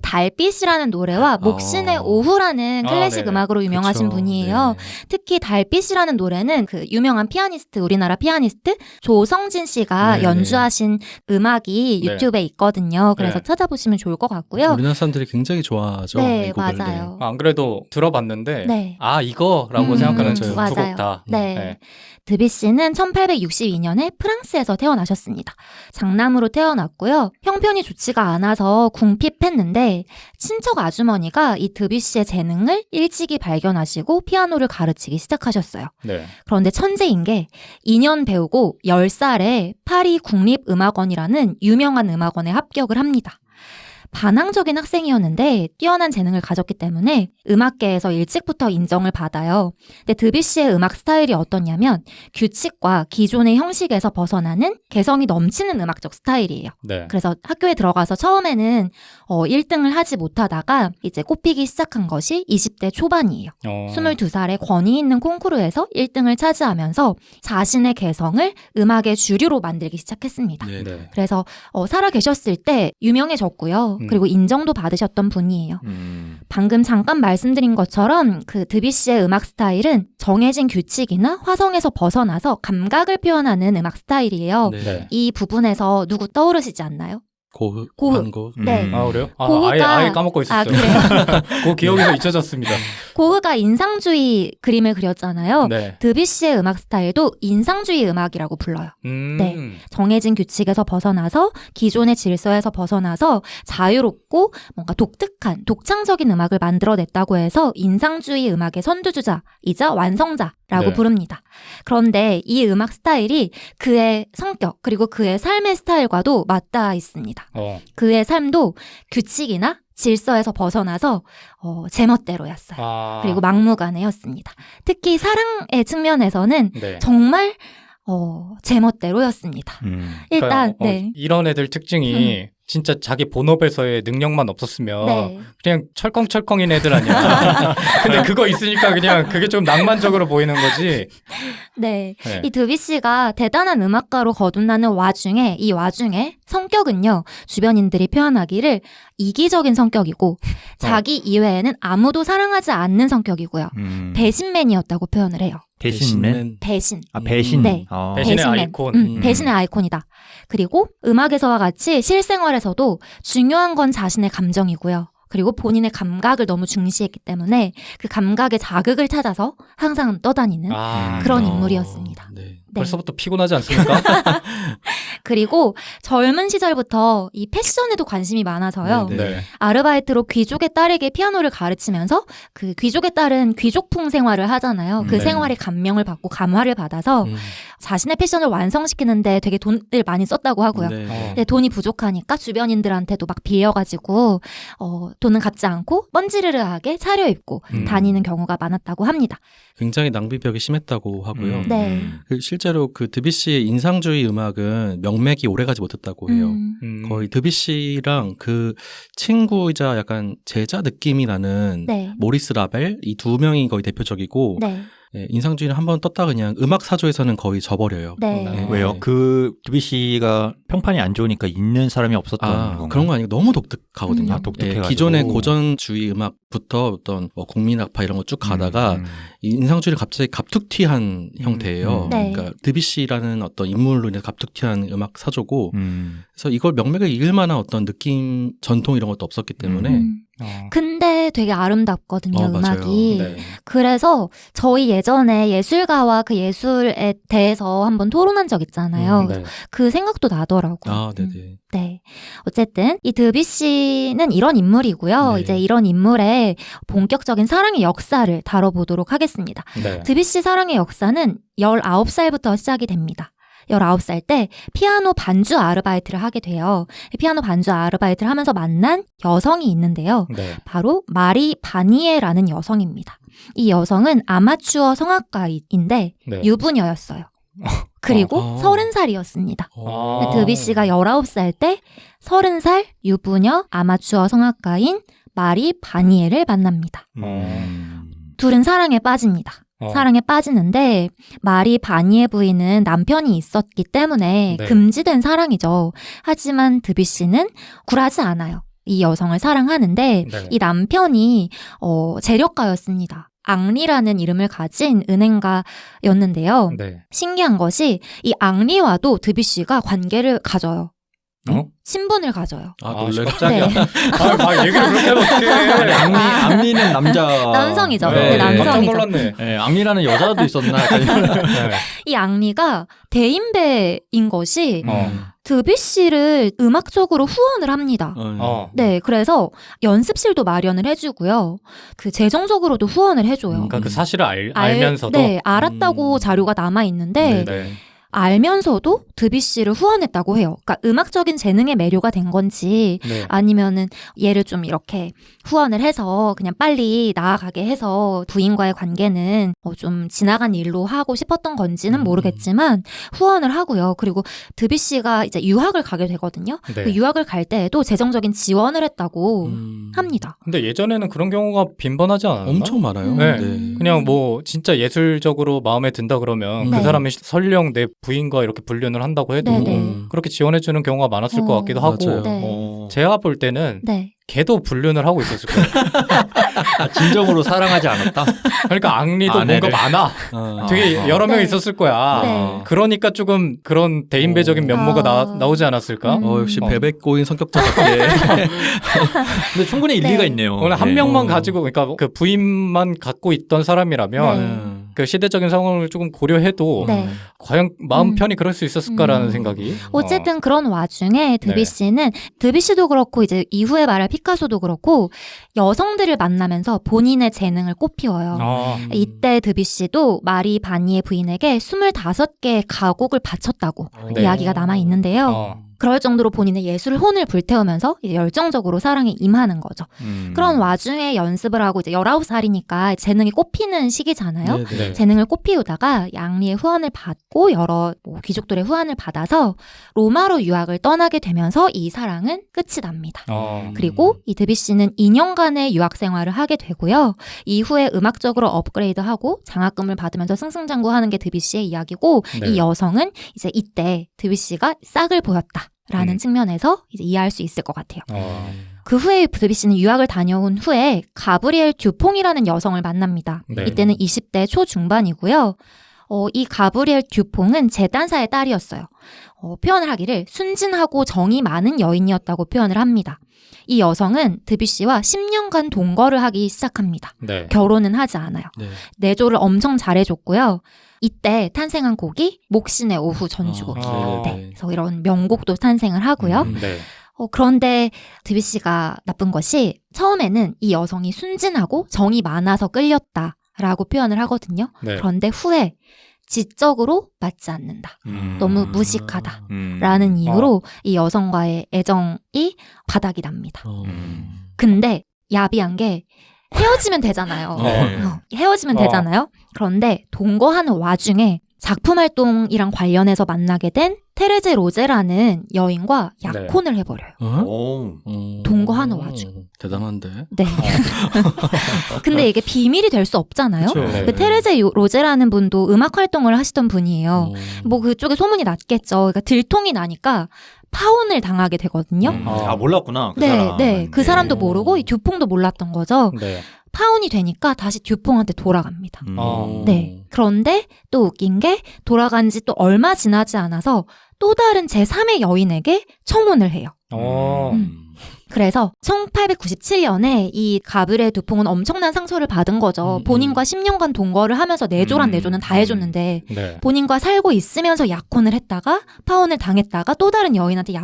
달빛이라는 노래와 목신의 오후라는 클래식 네네. 음악으로 유명하신 그쵸. 분이에요. 네. 특히 달빛이라는 노래는 그 유명한 피아니스트, 우리나라 피아니스트 조성진 씨가 네네. 연주하신 음악이 네. 유튜브에 있거든요. 그래서 네. 찾아보시면 좋을 것 같고요. 우리나라 사람들이 굉장히 좋아하죠. 네, 이 곡을. 맞아요. 안 그래도 들어봤는데 네. 이거라고 생각하는 두 맞아요. 곡 다. 네. 드비씨는 1862년에 프랑스에서 태어나셨습니다. 장남으로 태어났고요. 형편이 좋지가 않아서 궁핍했는데 친척 아주머니가 이 드비씨의 재능을 일찍이 발견하시고 피아노를 가르치기 시작하셨어요. 네. 그런데 천재인 게 2년 배우고 10살에 파리 국립음악원이라는 유명한 음악원에 합격을 합니다. 반항적인 학생이었는데 뛰어난 재능을 가졌기 때문에 음악계에서 일찍부터 인정을 받아요. 근데 드비시의 음악 스타일이 어떠냐면 규칙과 기존의 형식에서 벗어나는 개성이 넘치는 음악적 스타일이에요. 네. 그래서 학교에 들어가서 처음에는 1등을 하지 못하다가 이제 꼽히기 시작한 것이 20대 초반이에요. 22살에 권위 있는 콩쿠르에서 1등을 차지하면서 자신의 개성을 음악의 주류로 만들기 시작했습니다. 네. 네. 그래서 살아 계셨을 때 유명해졌고요. 그리고 인정도 받으셨던 분이에요. 방금 잠깐 말씀드린 것처럼 그 드비시의 음악 스타일은 정해진 규칙이나 화성에서 벗어나서 감각을 표현하는 음악 스타일이에요. 네. 네. 이 부분에서 누구 떠오르시지 않나요? 고흐. 고흐. 네. 그래요? 고흐가- 아예 까먹고 있었어요. 그래요? 그 기억에서 잊혀졌습니다. 고흐가 인상주의 그림을 그렸잖아요. 네. 드비시의 음악 스타일도 인상주의 음악이라고 불러요. 네. 정해진 규칙에서 벗어나서 기존의 질서에서 벗어나서 자유롭고 뭔가 독특한 독창적인 음악을 만들어냈다고 해서 인상주의 음악의 선두주자이자 완성자라고 네. 부릅니다. 그런데 이 음악 스타일이 그의 성격 그리고 그의 삶의 스타일과도 맞닿아 있습니다. 그의 삶도 규칙이나 질서에서 벗어나서 제멋대로였어요. 그리고 막무가내였습니다. 특히 사랑의 측면에서는 네. 정말 제멋대로였습니다. 일단 그러니까, 네. 이런 애들 특징이 진짜 자기 본업에서의 능력만 없었으면 네. 그냥 철컹철컹인 애들 아니야. 근데 그거 있으니까 그냥 그게 좀 낭만적으로 보이는 거지. 네. 네. 이 드비시가 대단한 음악가로 거듭나는 와중에 이 와중에 성격은요. 주변인들이 표현하기를 이기적인 성격이고 자기 이외에는 아무도 사랑하지 않는 성격이고요. 배신맨이었다고 표현을 해요. 배신맨? 배신. 배신. 네. 배신의 배신맨. 아이콘. 배신의 아이콘이다. 그리고 음악에서와 같이 실생활에서도 중요한 건 자신의 감정이고요. 그리고 본인의 감각을 너무 중시했기 때문에 그 감각의 자극을 찾아서 항상 떠다니는 그런 인물이었습니다. 네. 네. 벌써부터 피곤하지 않습니까? 그리고 젊은 시절부터 이 패션에도 관심이 많아서요. 네. 네. 아르바이트로 귀족의 딸에게 피아노를 가르치면서 그 귀족의 딸은 귀족풍 생활을 하잖아요. 그 네. 생활에 감명을 받고 감화를 받아서 자신의 패션을 완성시키는데 되게 돈을 많이 썼다고 하고요. 네. 근데 돈이 부족하니까 주변인들한테도 막 빌려가지고 돈은 갚지 않고 번지르르하게 차려입고 다니는 경우가 많았다고 합니다. 굉장히 낭비벽이 심했다고 하고요. 네. 실제로 그 드비시의 인상주의 음악은 명맥이 오래가지 못했다고 해요. 거의 드비시랑 그 친구이자 약간 제자 느낌이 나는 네. 모리스 라벨 이 두 명이 거의 대표적이고 네. 예, 인상주의는 한번 떴다 그냥 음악 사조에서는 거의 져버려요. 네. 왜요? 그 드비시가 평판이 안 좋으니까 있는 사람이 없었던 건가요? 그런 거 아니고 너무 독특하거든요. 독특해가지고. 예, 기존의 고전주의 음악부터 어떤 국민 악파 이런 거 쭉 가다가 이 인상주의를 갑자기 갑툭튀한 형태예요. 네. 그러니까 드비시라는 어떤 인물로 인해서 갑툭튀한 음악 사조고 그래서 이걸 명맥을 이을 만한 어떤 느낌, 전통 이런 것도 없었기 때문에 근데 되게 아름답거든요, 맞아요. 음악이. 네. 그래서 저희 예전에 예술가와 그 예술에 대해서 한번 토론한 적 있잖아요. 네. 그 생각도 나더라고요. 아, 네네. 네. 어쨌든 이 드비시는 이런 인물이고요. 네. 이제 이런 인물의 본격적인 사랑의 역사를 다뤄보도록 하겠습니다. 네. 드비시 사랑의 역사는 19살부터 시작이 됩니다. 19살 때 피아노 반주 아르바이트를 하게 돼요. 피아노 반주 아르바이트를 하면서 만난 여성이 있는데요. 네. 바로 마리 바니에라는 여성입니다. 이 여성은 아마추어 성악가인데 네. 유부녀였어요. 그리고 어. 30살이었습니다. 아. 드뷔시가 19살 때 30살 유부녀 아마추어 성악가인 마리 바니에를 만납니다. 둘은 사랑에 빠집니다. 사랑에 빠지는데 마리 바니에 부인은 남편이 있었기 때문에 네. 금지된 사랑이죠. 하지만 드뷔시는 굴하지 않아요. 이 여성을 사랑하는데 네. 이 남편이 재력가였습니다. 앙리라는 이름을 가진 은행가였는데요. 네. 신기한 것이 이 앙리와도 드뷔시가 관계를 가져요. 친분을 가져요. 아, 놀래라. 갑자기. 네. 막 얘기를 그렇게 하면 어떡해. 앙리는 남자. 남성이죠. 네, 네, 남성이죠. 깜짝 놀랐네. 네, 앙리라는 여자도 있었나? 네. 이 앙리가 대인배인 것이 어. 드뷔시를 음악적으로 후원을 합니다. 어. 네, 그래서 연습실도 마련을 해주고요. 그 재정적으로도 후원을 해줘요. 그러니까 그 사실을 알면서도. 네, 알았다고 자료가 남아 있는데 네. 알면서도 드뷔시를 후원했다고 해요. 그러니까 음악적인 재능에 매료가 된 건지 네. 아니면은 얘를 좀 이렇게 후원을 해서 그냥 빨리 나아가게 해서 부인과의 관계는 좀 지나간 일로 하고 싶었던 건지는 모르겠지만 후원을 하고요. 그리고 드뷔시가 이제 유학을 가게 되거든요. 네. 그 유학을 갈 때에도 재정적인 지원을 했다고 합니다. 근데 예전에는 그런 경우가 빈번하지 않았나? 엄청 많아요. 네. 네. 그냥 뭐 진짜 예술적으로 마음에 든다 그러면 네. 그 사람이 설령 내 부인과 이렇게 불륜을 한다고 해도 네네. 그렇게 지원해주는 경우가 많았을 것 같기도 하고 맞아요. 네. 제가 볼 때는 네. 걔도 불륜을 하고 있었을 거예요. 진정으로 사랑하지 않았다. 그러니까 앙리도 아내를. 뭔가 많아. 되게 여러 명 네. 있었을 거야. 네. 그러니까 조금 그런 대인배적인 면모가 나오지 않았을까? 역시 어. 베베꼬인 성격자답게. 근데 충분히 일리가 네. 있네요. 오늘 한 네. 명만 어. 가지고 그러니까 그 부인만 갖고 있던 사람이라면 네. 그 시대적인 상황을 조금 고려해도 네. 과연 마음 편히 그럴 수 있었을까라는 생각이. 어쨌든 그런 와중에 드뷔시는 드뷔시도 그렇고 이제 이후에 말할 피카소도 그렇고 여성들을 만나면서 본인의 재능을 꽃피워요. 이때 드뷔시도 마리 바니의 부인에게 25개의 가곡을 바쳤다고 네. 이야기가 남아 있는데요. 그럴 정도로 본인의 예술 혼을 불태우면서 이제 열정적으로 사랑에 임하는 거죠. 그런 와중에 연습을 하고 이제 19살이니까 재능이 꽃피는 시기잖아요. 네. 재능을 꽃피우다가 앙리의 후원을 받고 여러 귀족들의 후원을 받아서 로마로 유학을 떠나게 되면서 이 사랑은 끝이 납니다. 그리고 이 드뷔시는 2년간의 유학 생활을 하게 되고요. 이후에 음악적으로 업그레이드하고 장학금을 받으면서 승승장구하는 게 드뷔시의 이야기고 네. 이 여성은 이제 이때 드뷔시가 싹을 보였다라는 측면에서 이제 이해할 수 있을 것 같아요. 그 후에 드뷔시는 유학을 다녀온 후에 가브리엘 듀퐁이라는 여성을 만납니다. 네. 이때는 20대 초중반이고요. 이 가브리엘 듀퐁은 재단사의 딸이었어요. 표현을 하기를 순진하고 정이 많은 여인이었다고 표현을 합니다. 이 여성은 드뷔시와 10년간 동거를 하기 시작합니다. 네. 결혼은 하지 않아요. 네. 내조를 엄청 잘해줬고요. 이때 탄생한 곡이 목신의 오후 전주곡. 아. 네, 그래서 이런 명곡도 탄생을 하고요. 네. 그런데 드뷔시가 나쁜 것이 처음에는 이 여성이 순진하고 정이 많아서 끌렸다라고 표현을 하거든요. 네. 그런데 후에 지적으로 맞지 않는다. 너무 무식하다라는 이유로 이 여성과의 애정이 바닥이 납니다. 근데 야비한 게 헤어지면 되잖아요. 헤어지면 어. 되잖아요. 그런데 동거하는 와중에 작품 활동이랑 관련해서 만나게 된 테레제 로제라는 여인과 약혼을 해버려요. 동거하는 와중. 대단한데. 네. 근데 이게 비밀이 될 수 없잖아요. 그쵸. 네. 그 테레제 로제라는 분도 음악 활동을 하시던 분이에요. 뭐 그쪽에 소문이 났겠죠. 그러니까 들통이 나니까 파혼을 당하게 되거든요. 몰랐구나. 그 네, 사람. 네. 그 사람도 모르고 이 듀퐁도 몰랐던 거죠. 네. 파혼이 되니까 다시 듀퐁한테 돌아갑니다. 어. 네. 그런데 또 웃긴 게 돌아간 지 또 얼마 지나지 않아서 또 다른 제3의 여인에게 청혼을 해요. 그래서 1897년에 이 가브리엘 듀퐁은 엄청난 상처를 받은 거죠. 본인과 10년간 동거를 하면서 내조란 내조는 다 해줬는데 네. 본인과 살고 있으면서 약혼을 했다가 파혼을 당했다가 또 다른 여인한테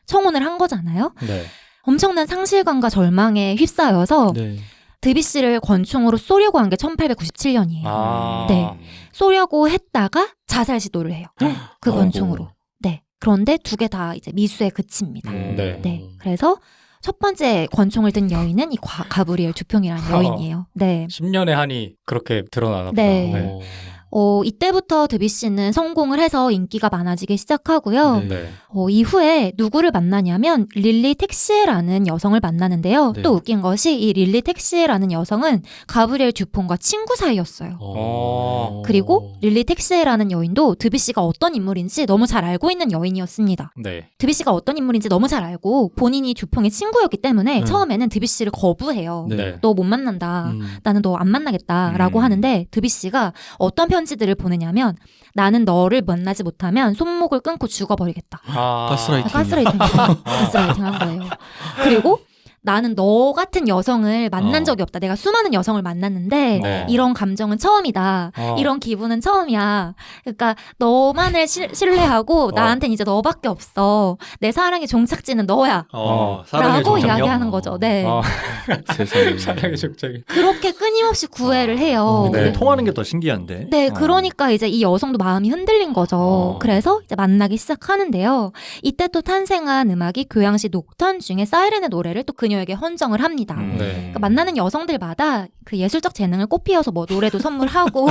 청혼을 한 거잖아요. 네. 엄청난 상실감과 절망에 휩싸여서 네. 드뷔시를 권총으로 쏘려고 한 게 1897년이에요. 네. 쏘려고 했다가 자살 시도를 해요. 그 권총으로. 네. 그런데 두 개 다 이제 미수에 그칩니다. 네. 네. 그래서 첫 번째 권총을 든 여인은 이 가브리엘 듀퐁이라는 여인이에요. 네. 10년의 한이 그렇게 드러나나 보다. 네. 네. 이때부터 드뷔시는 성공을 해서 인기가 많아지기 시작하고요. 네. 이후에 누구를 만나냐면 릴리 텍시에라는 여성을 만나는데요. 네. 또 웃긴 것이 이 릴리 텍시에라는 여성은 가브리엘 듀퐁과 친구 사이였어요. 그리고 릴리 텍시에라는 여인도 드뷔시가 어떤 인물인지 너무 잘 알고 있는 여인이었습니다. 네. 드뷔시가 어떤 인물인지 너무 잘 알고 본인이 듀퐁의 친구였기 때문에 처음에는 드뷔시를 거부해요. 네. 너 못 만난다. 나는 너 안 만나겠다라고 하는데 드뷔시가 어떤 편지들을 보내냐면 나는 너를 만나지 못하면 손목을 끊고 죽어버리겠다. 가스라이팅. 가스라이팅한 거예요. 그리고 나는 너 같은 여성을 만난 적이 없다. 내가 수많은 여성을 만났는데 네. 이런 감정은 처음이다. 이런 기분은 처음이야. 그러니까 너만을 신뢰하고 나한텐 이제 너밖에 없어. 내 사랑의 종착지는 너야. 사랑의 라고 종착역? 이야기하는 거죠. 네. 세상에. 사랑의 적장이. 그렇게 끊임없이 구애를 해요. 근데 네. 통하는 게 더 신기한데. 네, 그러니까 이제 이 여성도 마음이 흔들린 거죠. 그래서 이제 만나기 시작하는데요. 이때 또 탄생한 음악이 교양시 녹턴 중에 사이렌의 노래를 또 그녀에게 헌정을 합니다. 네. 그러니까 만나는 여성들마다 그 예술적 재능을 꽃피워서 뭐 노래도 선물하고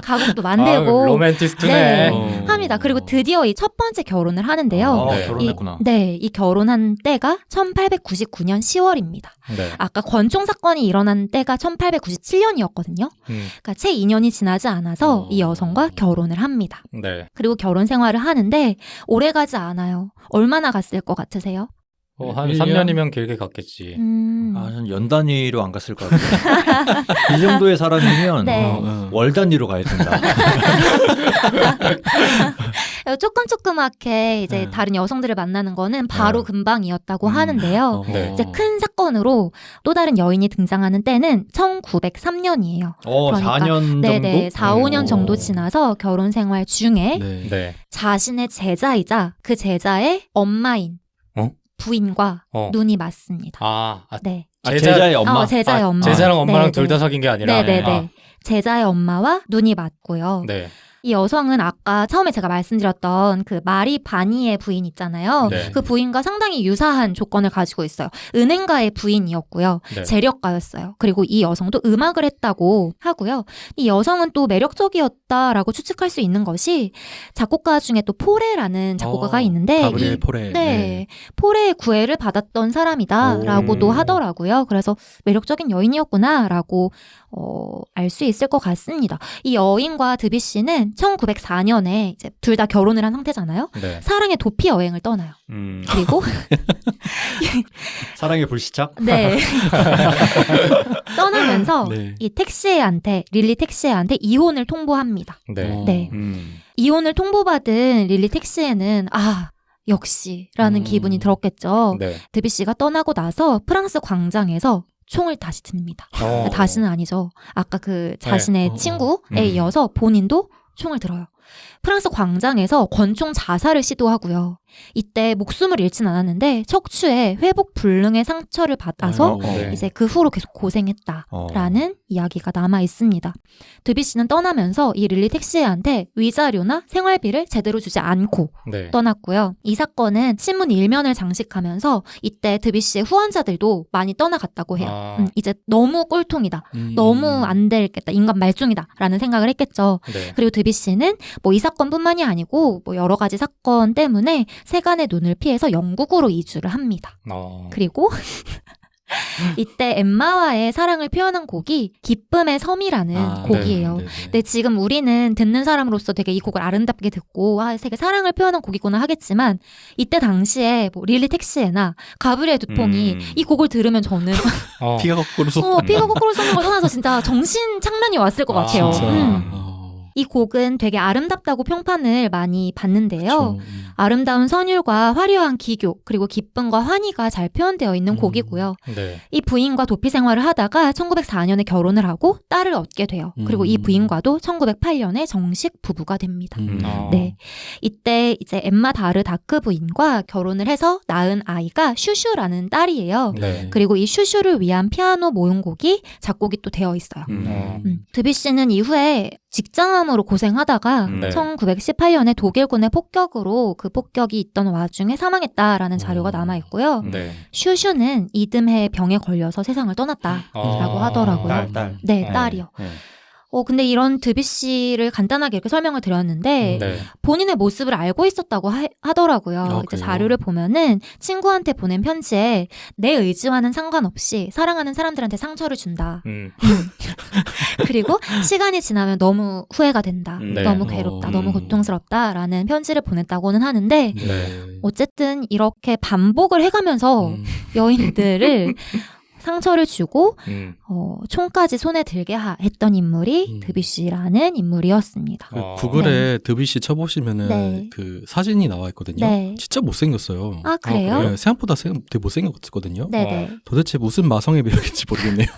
가곡도 만들고 로맨티스트네. 네. 합니다. 그리고 드디어 이 첫 번째 결혼을 하는데요. 네. 결혼했구나. 이 결혼한 때가 1899년 10월입니다. 네. 아까 권총 사건이 일어난 때가 1897년이었거든요. 그러니까 채 2년이 지나지 않아서 이 여성과 결혼을 합니다. 네. 그리고 결혼 생활을 하는데 오래 가지 않아요. 얼마나 갔을 것 같으세요? 한 1년? 3년이면 길게 갔겠지. 전 연 단위로 안 갔을 것 같아요. 이 정도의 사람이면 네. 월 단위로 가야 된다. 조금조그맣게 이제 다른 여성들을 만나는 거는 바로 금방이었다고 하는데요. 네. 이제 큰 사건으로 또 다른 여인이 등장하는 때는 1903년이에요. 4년 정도? 네네, 4, 5년 정도 지나서 결혼 생활 중에 네. 네. 자신의 제자이자 그 제자의 엄마인 부인과 눈이 맞습니다. 네. 제자의 엄마. 제자의 엄마. 제자랑 엄마랑 네네. 둘 다 사귄 게 아니라. 네네네. 제자의 엄마와 눈이 맞고요. 네. 이 여성은 아까 처음에 제가 말씀드렸던 그 마리 바니의 부인 있잖아요. 네. 그 부인과 상당히 유사한 조건을 가지고 있어요. 은행가의 부인이었고요. 네. 재력가였어요. 그리고 이 여성도 음악을 했다고 하고요. 이 여성은 또 매력적이었다라고 추측할 수 있는 것이 작곡가 중에 또 포레라는 작곡가가 있는데 가브리엘 이 포레. 네. 포레의 구애를 받았던 사람이다라고도 하더라고요. 그래서 매력적인 여인이었구나라고 알 수 있을 것 같습니다. 이 여인과 드뷔시는 1904년에 이제 둘 다 결혼을 한 상태잖아요. 네. 사랑의 도피 여행을 떠나요. 그리고 사랑의 불시착? 네. 떠나면서 네. 이 텍시에한테 릴리 텍시에한테 이혼을 통보합니다. 네. 네. 이혼을 통보받은 릴리 텍시에는 역시라는 기분이 들었겠죠. 네. 드뷔시가 떠나고 나서 프랑스 광장에서 총을 다시 듭니다. 다시는 아니죠. 아까 그 자신의 친구에 이어서 본인도 총을 들어요. 프랑스 광장에서 권총 자살을 시도하고요. 이때 목숨을 잃진 않았는데 척추에 회복 불능의 상처를 받아서 네. 이제 그 후로 계속 고생했다라는 이야기가 남아 있습니다. 드뷔시는 떠나면서 이 릴리 텍시에한테 위자료나 생활비를 제대로 주지 않고 네. 떠났고요. 이 사건은 신문 일면을 장식하면서 이때 드뷔시의 후원자들도 많이 떠나갔다고 해요. 이제 너무 꼴통이다. 너무 안 되겠다. 인간 말종이다. 라는 생각을 했겠죠. 네. 그리고 드뷔시는 뭐 이 사건뿐만이 아니고 뭐 여러 가지 사건 때문에 세간의 눈을 피해서 영국으로 이주를 합니다. 그리고 이때 엠마와의 사랑을 표현한 곡이 기쁨의 섬이라는 곡이에요. 네. 근데 지금 우리는 듣는 사람으로서 되게 이 곡을 아름답게 듣고 되게 사랑을 표현한 곡이구나 하겠지만 이때 당시에 뭐 릴리 텍시에나 가브리엘 두퐁이 이 곡을 들으면 저는 피가 거꾸로 쏟 피가 거꾸로 쏘는 걸 떠나서 진짜 정신 착란이 왔을 것 같아요. 이 곡은 되게 아름답다고 평판을 많이 받는데요. 아름다운 선율과 화려한 기교 그리고 기쁨과 환희가 잘 표현되어 있는 곡이고요. 네. 이 부인과 도피 생활을 하다가 1904년에 결혼을 하고 딸을 얻게 돼요. 그리고 이 부인과도 1908년에 정식 부부가 됩니다. 네, 이때 이제 엠마 다르 다크 부인과 결혼을 해서 낳은 아이가 슈슈라는 딸이에요. 네. 그리고 이 슈슈를 위한 피아노 모음곡이 작곡이 또 되어 있어요. 드뷔시는 이후에 직장암으로 고생하다가 네. 1918년에 독일군의 폭격으로 그 폭격이 있던 와중에 사망했다라는 자료가 남아 있고요. 네. 슈슈는 이듬해 병에 걸려서 세상을 떠났다라고 하더라고요. 딸. 네, 딸이요. 네. 근데 이런 드뷔시를 간단하게 이렇게 설명을 드렸는데 네. 본인의 모습을 알고 있었다고 하더라고요. 이제 그래요? 자료를 보면은 친구한테 보낸 편지에 내 의지와는 상관없이 사랑하는 사람들한테 상처를 준다. 그리고 시간이 지나면 너무 후회가 된다. 네. 너무 괴롭다. 너무 고통스럽다라는 편지를 보냈다고는 하는데 네. 어쨌든 이렇게 반복을 해가면서 여인들을 상처를 주고 총까지 손에 들게 했던 인물이 드뷔시라는 인물이었습니다. 구글에 드뷔시 쳐보시면은 네. 그 사진이 나와 있거든요. 네. 진짜 못생겼어요. 아, 그래요? 네, 생각보다 되게 못생겼거든요. 네네. 도대체 무슨 마성의 매력인지 모르겠네요.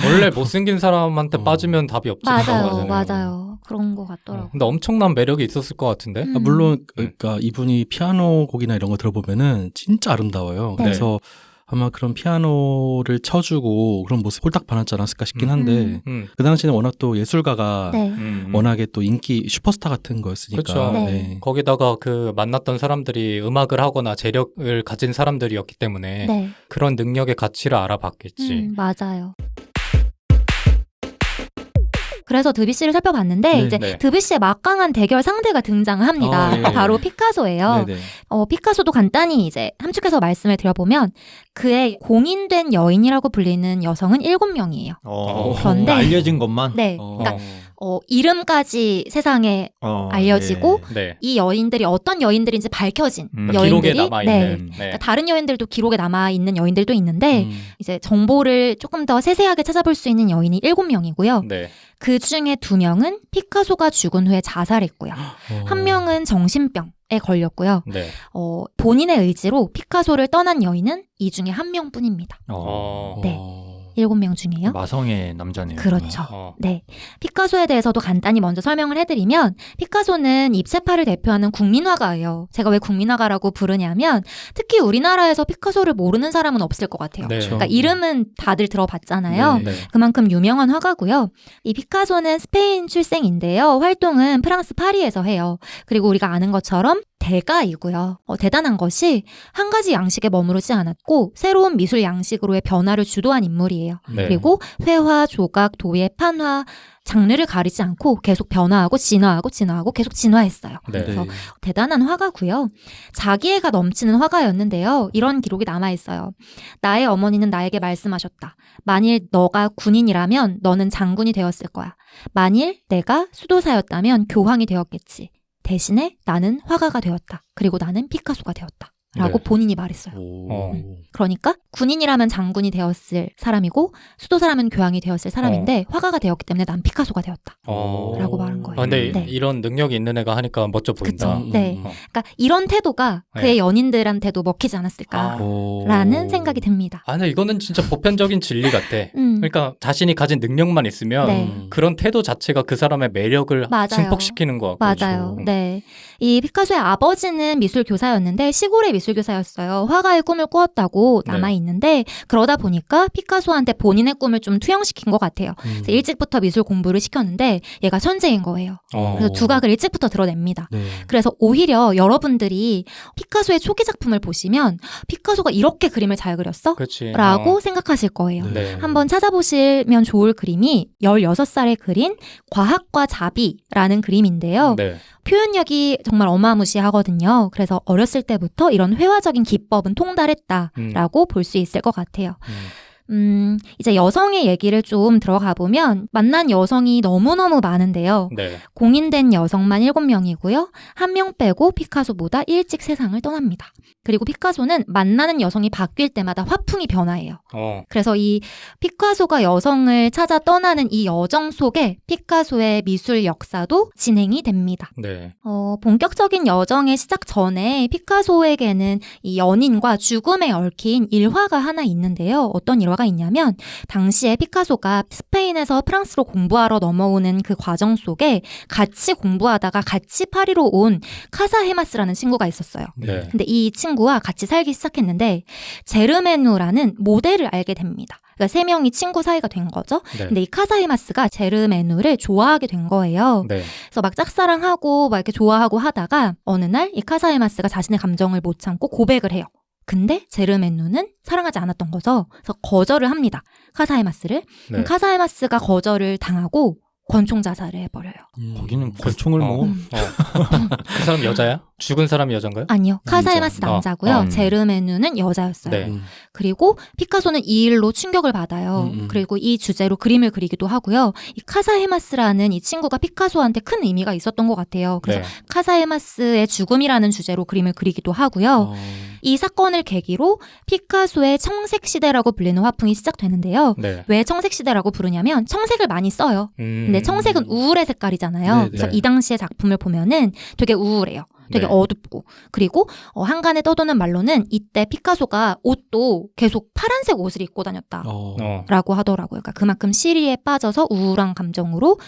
원래 못생긴 사람한테 빠지면 답이 없지. 맞아요. 그런 것 같더라고요. 근데 엄청난 매력이 있었을 것 같은데. 물론 그러니까 이분이 피아노 곡이나 이런 거 들어보면은 진짜 아름다워요. 네. 그래서 아마 그런 피아노를 쳐주고 그런 모습 홀딱 반하지 않았을까 싶긴 한데 그 당시에는 워낙 또 예술가가 네. 워낙에 또 인기 슈퍼스타 같은 거였으니까. 그렇죠. 네. 거기다가 그 만났던 사람들이 음악을 하거나 재력을 가진 사람들이었기 때문에 네. 그런 능력의 가치를 알아봤겠지. 맞아요. 그래서 드뷔시를 살펴봤는데 네, 이제 네. 드뷔시의 막강한 대결 상대가 등장을 합니다. 예. 바로 피카소예요. 네네. 피카소도 간단히 이제 함축해서 말씀을 드려보면 그의 공인된 여인이라고 불리는 여성은 7명이에요. 그런데 알려진 것만. 네, 그러니까 이름까지 세상에 알려지고 네. 이 여인들이 어떤 여인들인지 밝혀진 기록에 여인들이 남아있는. 네. 네. 그러니까 다른 여인들도 기록에 남아있는 여인들도 있는데 이제 정보를 조금 더 세세하게 찾아볼 수 있는 여인이 7명이고요. 네. 그 중에 2명은 피카소가 죽은 후에 자살했고요. 한 명은 정신병에 걸렸고요. 네. 본인의 의지로 피카소를 떠난 여인은 이 중에 한 명뿐입니다. 네. 7명 중에요. 마성의 남자네요. 그렇죠. 네. 피카소에 대해서도 간단히 먼저 설명을 해드리면 피카소는 입체파를 대표하는 국민화가예요. 제가 왜 국민화가라고 부르냐면 특히 우리나라에서 피카소를 모르는 사람은 없을 것 같아요. 네. 그러니까 이름은 다들 들어봤잖아요. 네. 그만큼 유명한 화가고요. 이 피카소는 스페인 출생인데요. 활동은 프랑스 파리에서 해요. 그리고 우리가 아는 것처럼 대가이고요. 대단한 것이 한 가지 양식에 머무르지 않았고 새로운 미술 양식으로의 변화를 주도한 인물이에요. 네. 그리고 회화, 조각, 도예, 판화, 장르를 가리지 않고 계속 변화하고 진화하고 계속 진화했어요. 네. 그래서 대단한 화가고요. 자기애가 넘치는 화가였는데요. 이런 기록이 남아있어요. 나의 어머니는 나에게 말씀하셨다. 만일 너가 군인이라면 너는 장군이 되었을 거야. 만일 내가 수도사였다면 교황이 되었겠지. 대신에 나는 화가가 되었다. 그리고 나는 피카소가 되었다. 라고 네. 본인이 말했어요. 그러니까 군인이라면 장군이 되었을 사람이고 수도사라면 교황이 되었을 사람인데 화가가 되었기 때문에 난 피카소가 되었다. 라고 말한 거예요. 근데 네. 이런 능력이 있는 애가 하니까 멋져 보인다. 그쵸. 네. 그러니까 이런 태도가 네. 그의 연인들한테도 먹히지 않았을까라는 생각이 듭니다. 근데 이거는 진짜 보편적인 진리 같아. 그러니까 자신이 가진 능력만 있으면 네. 그런 태도 자체가 그 사람의 매력을 맞아요. 증폭시키는 것 같고. 맞아요. 네. 이 피카소의 아버지는 미술 교사였는데 시골의 미술 교사였어요. 화가의 꿈을 꾸었다고 네. 남아 있는데 그러다 보니까 피카소한테 본인의 꿈을 좀 투영시킨 것 같아요. 그래서 일찍부터 미술 공부를 시켰는데 얘가 천재인 거예요. 그래서 두각을 일찍부터 드러냅니다. 네. 그래서 오히려 여러분들이 피카소의 초기 작품을 보시면 피카소가 이렇게 그림을 잘 그렸어? 그렇지. 라고 생각하실 거예요. 네. 한번 찾아보시면 좋을 그림이 16살에 그린 과학과 자비라는 그림인데요. 네. 표현력이 정말 어마무시하거든요. 그래서 어렸을 때부터 이런 회화적인 기법은 통달했다라고 볼 수 있을 것 같아요. 이제 여성의 얘기를 좀 들어가 보면 만난 여성이 너무너무 많은데요. 네. 공인된 여성만 7명이고요. 한 명 빼고 피카소보다 일찍 세상을 떠납니다. 그리고 피카소는 만나는 여성이 바뀔 때마다 화풍이 변화해요. 그래서 이 피카소가 여성을 찾아 떠나는 이 여정 속에 피카소의 미술 역사도 진행이 됩니다. 네. 본격적인 여정의 시작 전에 피카소에게는 이 연인과 죽음에 얽힌 일화가 하나 있는데요. 어떤 일화가 있냐면 당시에 피카소가 스페인에서 프랑스로 공부하러 넘어오는 그 과정 속에 같이 공부하다가 같이 파리로 온 카사헤마스라는 친구가 있었어요. 네. 근데 이 친구와 같이 살기 시작했는데 제르메누라는 모델을 알게 됩니다. 그러니까 3명이 친구 사이가 된 거죠. 네. 근데 이 카사헤마스가 제르메누를 좋아하게 된 거예요. 네. 그래서 막 짝사랑하고 막 이렇게 좋아하고 하다가 어느 날 이 카사헤마스가 자신의 감정을 못 참고 고백을 해요. 근데 제르메누는 사랑하지 않았던 거죠. 그래서 거절을 합니다. 카사헤마스를. 네. 카사헤마스가 거절을 당하고 권총 자살을 해버려요. 거기는 권총을 뭐 그 사람 여자야? 죽은 사람이 여잔가요? 아니요. 카사헤마스 남자고요. 제르메누는 여자였어요. 네. 그리고 피카소는 이 일로 충격을 받아요. 그리고 이 주제로 그림을 그리기도 하고요. 이 카사헤마스라는 이 친구가 피카소한테 큰 의미가 있었던 것 같아요. 그래서 네. 카사헤마스의 죽음이라는 주제로 그림을 그리기도 하고요. 이 사건을 계기로 피카소의 청색시대라고 불리는 화풍이 시작되는데요. 네. 왜 청색시대라고 부르냐면 청색을 많이 써요. 근데 청색은 우울의 색깔이잖아요. 네, 네. 그래서 이 당시의 작품을 보면은 되게 우울해요. 되게 네. 어둡고. 그리고 한간에 떠도는 말로는 이때 피카소가 옷도 계속 파란색 옷을 입고 다녔다. 라고 하더라고요. 그러니까 그만큼 시리에 빠져서 우울한 감정으로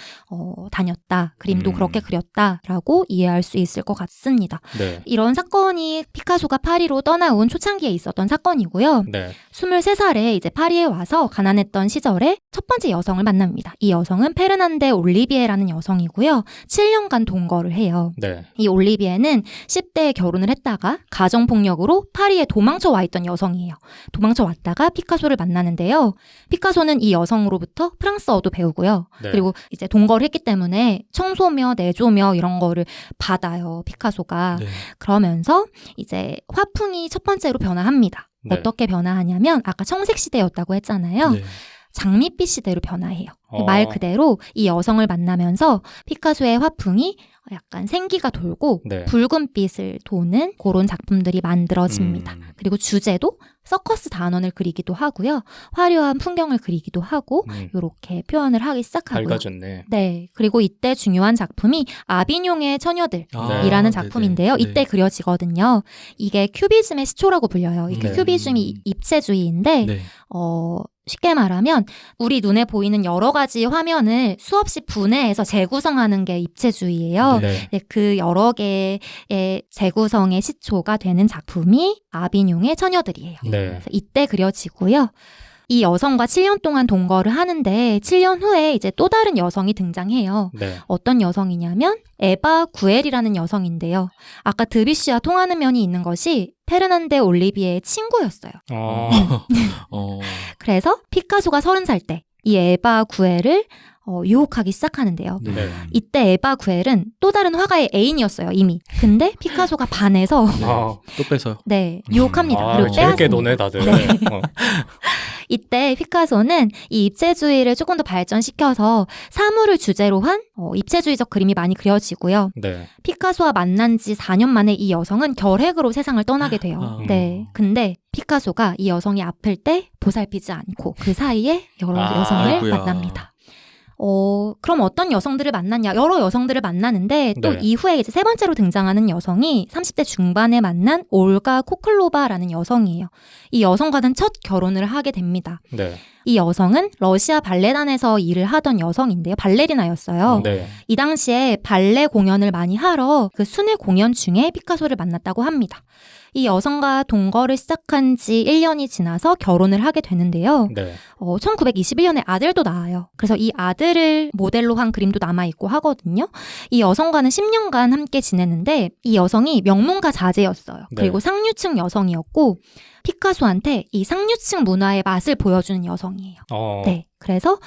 다녔다. 그림도 그렇게 그렸다라고 이해할 수 있을 것 같습니다. 네. 이런 사건이 피카소가 파리로 떠나온 초창기에 있었던 사건이고요. 네. 23살에 이제 파리에 와서 가난했던 시절에 첫 번째 여성을 만납니다. 이 여성은 페르난데 올리비에라는 여성이고요. 7년간 동거를 해요. 네. 이 올리비에는 10대에 결혼을 했다가 가정폭력으로 파리에 도망쳐 와 있던 여성이에요. 도망쳐 왔다가 피카소를 만나는데요. 피카소는 이 여성으로부터 프랑스어도 배우고요. 네. 그리고 이제 동거를 했기 때문에 청소며 내조며 이런 거를 받아요. 피카소가. 네. 그러면서 이제 화풍이 첫 번째로 변화합니다. 네. 어떻게 변화하냐면 아까 청색 시대였다고 했잖아요. 네. 장밋빛 시대로 변화해요. 말 그대로 이 여성을 만나면서 피카소의 화풍이 약간 생기가 돌고 네. 붉은빛을 도는 그런 작품들이 만들어집니다. 그리고 주제도 서커스 단원을 그리기도 하고요. 화려한 풍경을 그리기도 하고 이렇게 표현을 하기 시작하고요. 밝아졌네. 네. 그리고 이때 중요한 작품이 아비뇽의 처녀들이라는 작품인데요. 네네. 이때 그려지거든요. 이게 큐비즘의 시초라고 불려요. 이게 네. 큐비즘이 입체주의인데 네. 쉽게 말하면 우리 눈에 보이는 여러 가지 화면을 수없이 분해해서 재구성하는 게 입체주의예요. 네. 네, 그 여러 개의 재구성의 시초가 되는 작품이 아비뇽의 처녀들이에요. 네. 그래서 이때 그려지고요. 이 여성과 7년 동안 동거를 하는데 7년 후에 이제 또 다른 여성이 등장해요. 네. 어떤 여성이냐면 에바 구엘이라는 여성인데요. 아까 드뷔시와 통하는 면이 있는 것이 페르난데 올리비에의 친구였어요. 그래서 피카소가 30살 때 이 에바 구엘을 유혹하기 시작하는데요. 네. 이때 에바 구엘은 또 다른 화가의 애인이었어요, 이미. 근데 피카소가 반해서 또 뺏어요. 네, 유혹합니다. 그리고 재밌게 빼앗습니다. 노네 다들. 네. 이때 피카소는 이 입체주의를 조금 더 발전시켜서 사물을 주제로 한 입체주의적 그림이 많이 그려지고요. 네. 피카소와 만난 지 4년 만에 이 여성은 결핵으로 세상을 떠나게 돼요. 네. 근데 피카소가 이 여성이 아플 때 보살피지 않고 그 사이에 여러 여성을 아이고야. 만납니다. 그럼 어떤 여성들을 만났냐? 여러 여성들을 만나는데 또 네. 이후에 이제 세 번째로 등장하는 여성이 30대 중반에 만난 올가 코클로바라는 여성이에요. 이 여성과는 첫 결혼을 하게 됩니다. 네. 이 여성은 러시아 발레단에서 일을 하던 여성인데요. 발레리나였어요. 네. 이 당시에 발레 공연을 많이 하러 그 순회 공연 중에 피카소를 만났다고 합니다. 이 여성과 동거를 시작한 지 1년이 지나서 결혼을 하게 되는데요. 네. 1921년에 아들도 낳아요. 그래서 이 아들을 모델로 한 그림도 남아있고 하거든요. 이 여성과는 10년간 함께 지냈는데 이 여성이 명문가 자제였어요. 네. 그리고 상류층 여성이었고 피카소한테 이 상류층 문화의 맛을 보여주는 여성이에요. 네. 그래서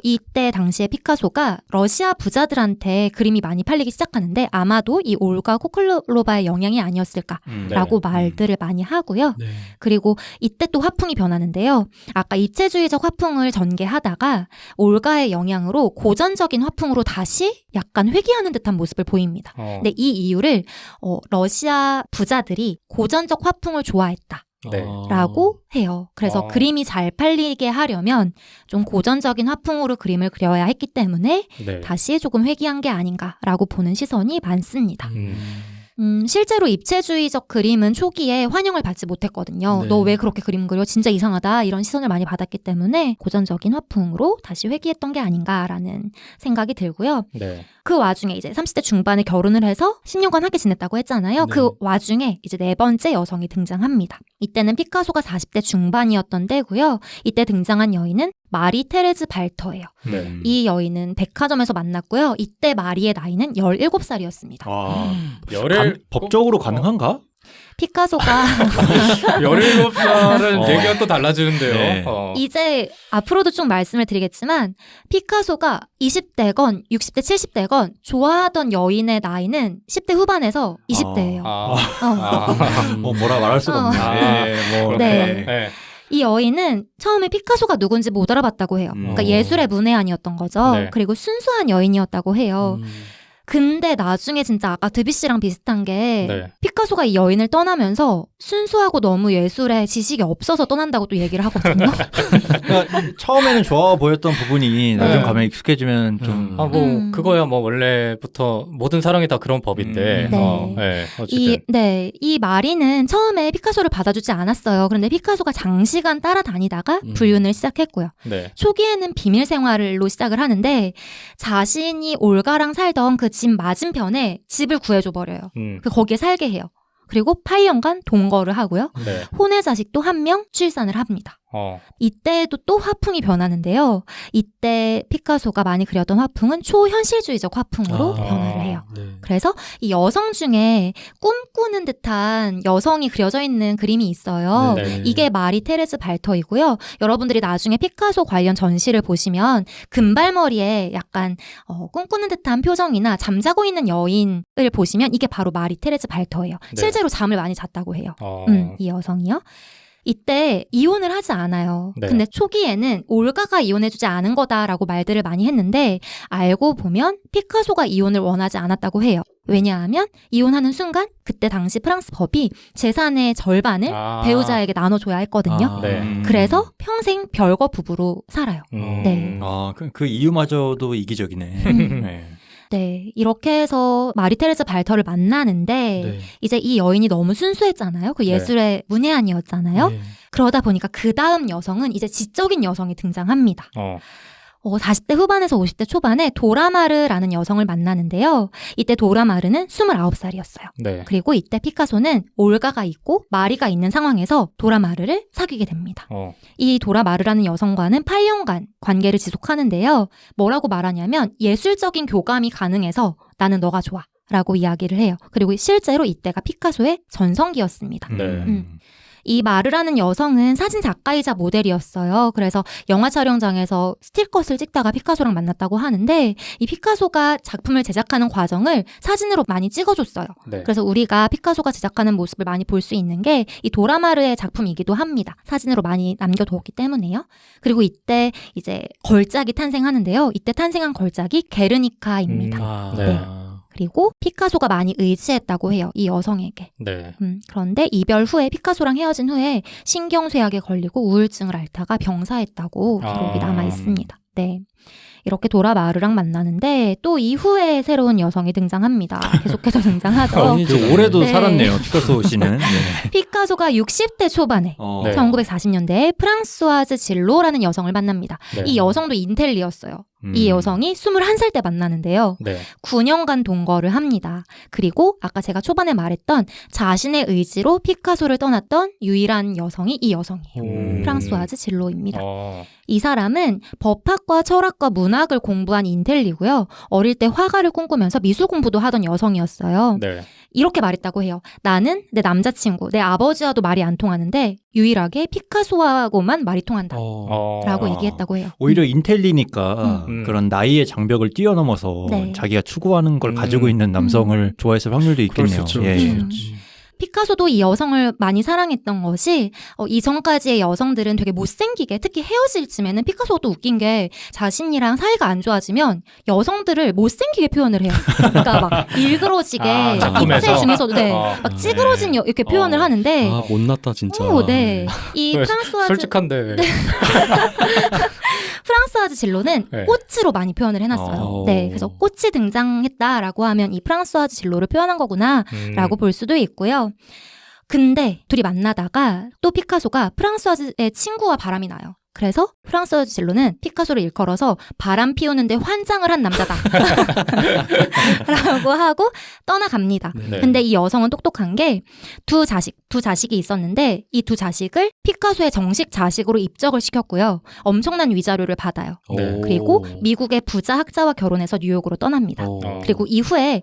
이때 당시에 피카소가 러시아 부자들한테 그림이 많이 팔리기 시작하는데 아마도 이 올가 코클로바의 영향이 아니었을까라고 말들을 많이 하고요. 네. 그리고 이때 또 화풍이 변하는데요. 아까 입체주의적 화풍을 전개하다가 올가의 영향으로 고전적인 화풍으로 다시 약간 회귀하는 듯한 모습을 보입니다. 근데 이 이유를 러시아 부자들이 고전적 화풍을 좋아했다. 네. 라고 해요. 그래서 그림이 잘 팔리게 하려면 좀 고전적인 화풍으로 그림을 그려야 했기 때문에 네. 다시 조금 회귀한 게 아닌가라고 보는 시선이 많습니다. 실제로 입체주의적 그림은 초기에 환영을 받지 못했거든요. 네. 너 왜 그렇게 그림 그려? 진짜 이상하다. 이런 시선을 많이 받았기 때문에 고전적인 화풍으로 다시 회귀했던 게 아닌가라는 생각이 들고요. 네. 그 와중에 이제 30대 중반에 결혼을 해서 10년간 함께 지냈다고 했잖아요. 네. 그 와중에 이제 네 번째 여성이 등장합니다. 이때는 피카소가 40대 중반이었던 때고요. 이때 등장한 여인은 마리 테레즈 발터예요. 네. 이 여인은 백화점에서 만났고요. 이때 마리의 나이는 17살이었습니다. 법적으로 가능한가? 피카소가 17살은 얘기가 또 달라지는데요. 네. 이제 앞으로도 쭉 말씀을 드리겠지만 피카소가 20대건 60대 70대건 좋아하던 여인의 나이는 10대 후반에서 20대예요. 뭐라 말할 수가 없네. 네. 네. 이 여인은 처음에 피카소가 누군지 못 알아봤다고 해요. 그러니까 예술의 문외한이었던 거죠. 네. 그리고 순수한 여인이었다고 해요. 근데 나중에 진짜 아까 드뷔시랑 비슷한 게 네. 피카소가 이 여인을 떠나면서 순수하고 너무 예술에 지식이 없어서 떠난다고 또 얘기를 하거든요. 그러니까 처음에는 좋아 보였던 부분이 나중 가면 익숙해지면 좀 그거야 뭐 원래부터 모든 사랑이 다 그런 법인데. 네. 어쨌든. 이 마리는 처음에 피카소를 받아주지 않았어요. 그런데 피카소가 장시간 따라다니다가 불륜을 시작했고요. 네. 초기에는 비밀 생활로 시작을 하는데 자신이 올가랑 살던 그 집 맞은편에 집을 구해줘 버려요. 거기에 살게 해요. 그리고 8년간 동거를 하고요. 네. 혼외 자식도 1명 출산을 합니다. 이때도 또 화풍이 변하는데요. 이때 피카소가 많이 그렸던 화풍은 초현실주의적 화풍으로 변화를 해요. 네. 그래서 이 여성 중에 꿈꾸는 듯한 여성이 그려져 있는 그림이 있어요. 네. 이게 마리 테레즈 발터이고요. 여러분들이 나중에 피카소 관련 전시를 보시면 금발머리에 약간 꿈꾸는 듯한 표정이나 잠자고 있는 여인을 보시면 이게 바로 마리 테레즈 발터예요. 네. 실제로 잠을 많이 잤다고 해요. 이 여성이요. 이때 이혼을 하지 않아요. 네. 근데 초기에는 올가가 이혼해주지 않은 거다라고 말들을 많이 했는데 알고 보면 피카소가 이혼을 원하지 않았다고 해요. 왜냐하면 이혼하는 순간 그때 당시 프랑스 법이 재산의 절반을 배우자에게 나눠줘야 했거든요. 네. 그래서 평생 별거 부부로 살아요. 네. 그 이유마저도 이기적이네. 네. 네, 이렇게 해서 마리 테레즈 발터를 만나는데 네. 이제 이 여인이 너무 순수했잖아요. 그 예술의 문외한이었잖아요. 네. 그러다 보니까 그 다음 여성은 이제 지적인 여성이 등장합니다. 40대 후반에서 50대 초반에 도라마르라는 여성을 만나는데요. 이때 도라마르는 29살이었어요. 네. 그리고 이때 피카소는 올가가 있고 마리가 있는 상황에서 도라마르를 사귀게 됩니다. 이 도라마르라는 여성과는 8년간 관계를 지속하는데요. 뭐라고 말하냐면 예술적인 교감이 가능해서 나는 너가 좋아 라고 이야기를 해요. 그리고 실제로 이때가 피카소의 전성기였습니다. 네. 이 마르라는 여성은 사진 작가이자 모델이었어요. 그래서 영화 촬영장에서 스틸컷을 찍다가 피카소랑 만났다고 하는데 이 피카소가 작품을 제작하는 과정을 사진으로 많이 찍어줬어요. 네. 그래서 우리가 피카소가 제작하는 모습을 많이 볼 수 있는 게 이 도라마르의 작품이기도 합니다. 사진으로 많이 남겨두었기 때문에요. 그리고 이때 이제 걸작이 탄생하는데요. 이때 탄생한 걸작이 게르니카입니다. 네. 그리고 피카소가 많이 의지했다고 해요. 이 여성에게. 네. 그런데 이별 후에 피카소랑 헤어진 후에 신경쇠약에 걸리고 우울증을 앓다가 병사했다고 기록이 남아 있습니다. 네. 이렇게 도라마르랑 만나는데 또 이후에 새로운 여성이 등장합니다. 계속해서 등장하죠. 올해도 네. 살았네요. 피카소 씨는. 네. 피카소가 60대 초반에 네. 1940년대에 프랑스와즈 질로라는 여성을 만납니다. 네. 이 여성도 인텔리였어요. 이 여성이 21살 때 만나는데요. 네. 9년간 동거를 합니다. 그리고 아까 제가 초반에 말했던 자신의 의지로 피카소를 떠났던 유일한 여성이 이 여성이에요. 프랑스와즈 질로입니다. 이 사람은 법학과 철학과 문학을 공부한 인텔리고요. 어릴 때 화가를 꿈꾸면서 미술 공부도 하던 여성이었어요. 네. 이렇게 말했다고 해요. 나는 내 남자친구, 내 아버지와도 말이 안 통하는데 유일하게 피카소하고만 말이 통한다. 라고 얘기했다고 해요. 오히려 인텔리니까 그런 나이의 장벽을 뛰어넘어서 네. 자기가 추구하는 걸 가지고 있는 남성을 좋아했을 확률도 있겠네요. 예. 피카소도 이 여성을 많이 사랑했던 것이 이전까지의 여성들은 되게 못생기게 특히 헤어질 쯤에는 피카소가 또 웃긴 게 자신이랑 사이가 안 좋아지면 여성들을 못생기게 표현을 해요. 그러니까 막 일그러지게 작품에서? 입체 중에서도 막 찌그러진 이렇게 표현을 하는데 못났다 진짜. 네. 이 프랑스와즈 솔직한데. 프랑스와즈 진로는 네. 꽃으로 많이 표현을 해놨어요. 네, 그래서 꽃이 등장했다라고 하면 이 프랑스와즈 진로를 표현한 거구나라고 볼 수도 있고요. 근데 둘이 만나다가 또 피카소가 프랑스와즈의 친구와 바람이 나요. 그래서 프랑스어 진로는 피카소를 일컬어서 바람 피우는데 환장을 한 남자다. 라고 하고 떠나갑니다. 네. 근데 이 여성은 똑똑한 게 두 자식이 있었는데 이 두 자식을 피카소의 정식 자식으로 입적을 시켰고요. 엄청난 위자료를 받아요. 네. 그리고 미국의 부자 학자와 결혼해서 뉴욕으로 떠납니다. 그리고 이후에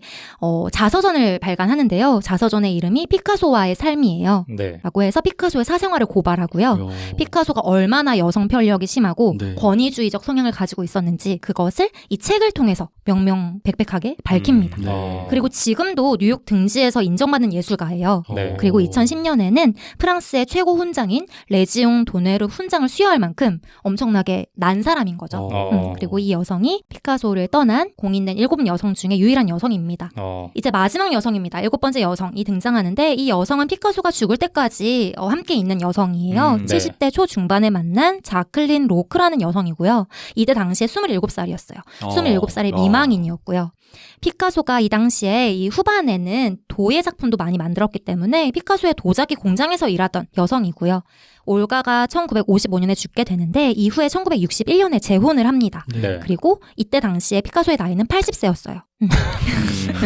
자서전을 발간하는데요. 자서전의 이름이 피카소와의 삶이에요. 네. 라고 해서 피카소의 사생활을 고발하고요. 피카소가 얼마나 여성 편력이 심하고 네. 권위주의적 성향을 가지고 있었는지 그것을 이 책을 통해서 명명백백하게 밝힙니다. 네. 그리고 지금도 뉴욕 등지에서 인정받는 예술가예요. 네. 그리고 2010년에는 프랑스의 최고 훈장인 레지옹 도네르 훈장을 수여할 만큼 엄청나게 난 사람인 거죠. 그리고 이 여성이 피카소를 떠난 공인된 7여성 중에 유일한 여성입니다. 이제 마지막 여성입니다. 7번째 여성이 등장하는데 이 여성은 피카소가 죽을 때까지 함께 있는 여성이에요. 네. 70대 초중반에 만난 자클린 로크라는 여성이고요. 이때 당시에 27살이었어요. 27살의 미망인이었고요. 피카소가 이 당시에 이 후반에는 도예 작품도 많이 만들었기 때문에 피카소의 도자기 공장에서 일하던 여성이고요. 올가가 1955년에 죽게 되는데 이후에 1961년에 재혼을 합니다. 네. 그리고 이때 당시에 피카소의 나이는 80세였어요.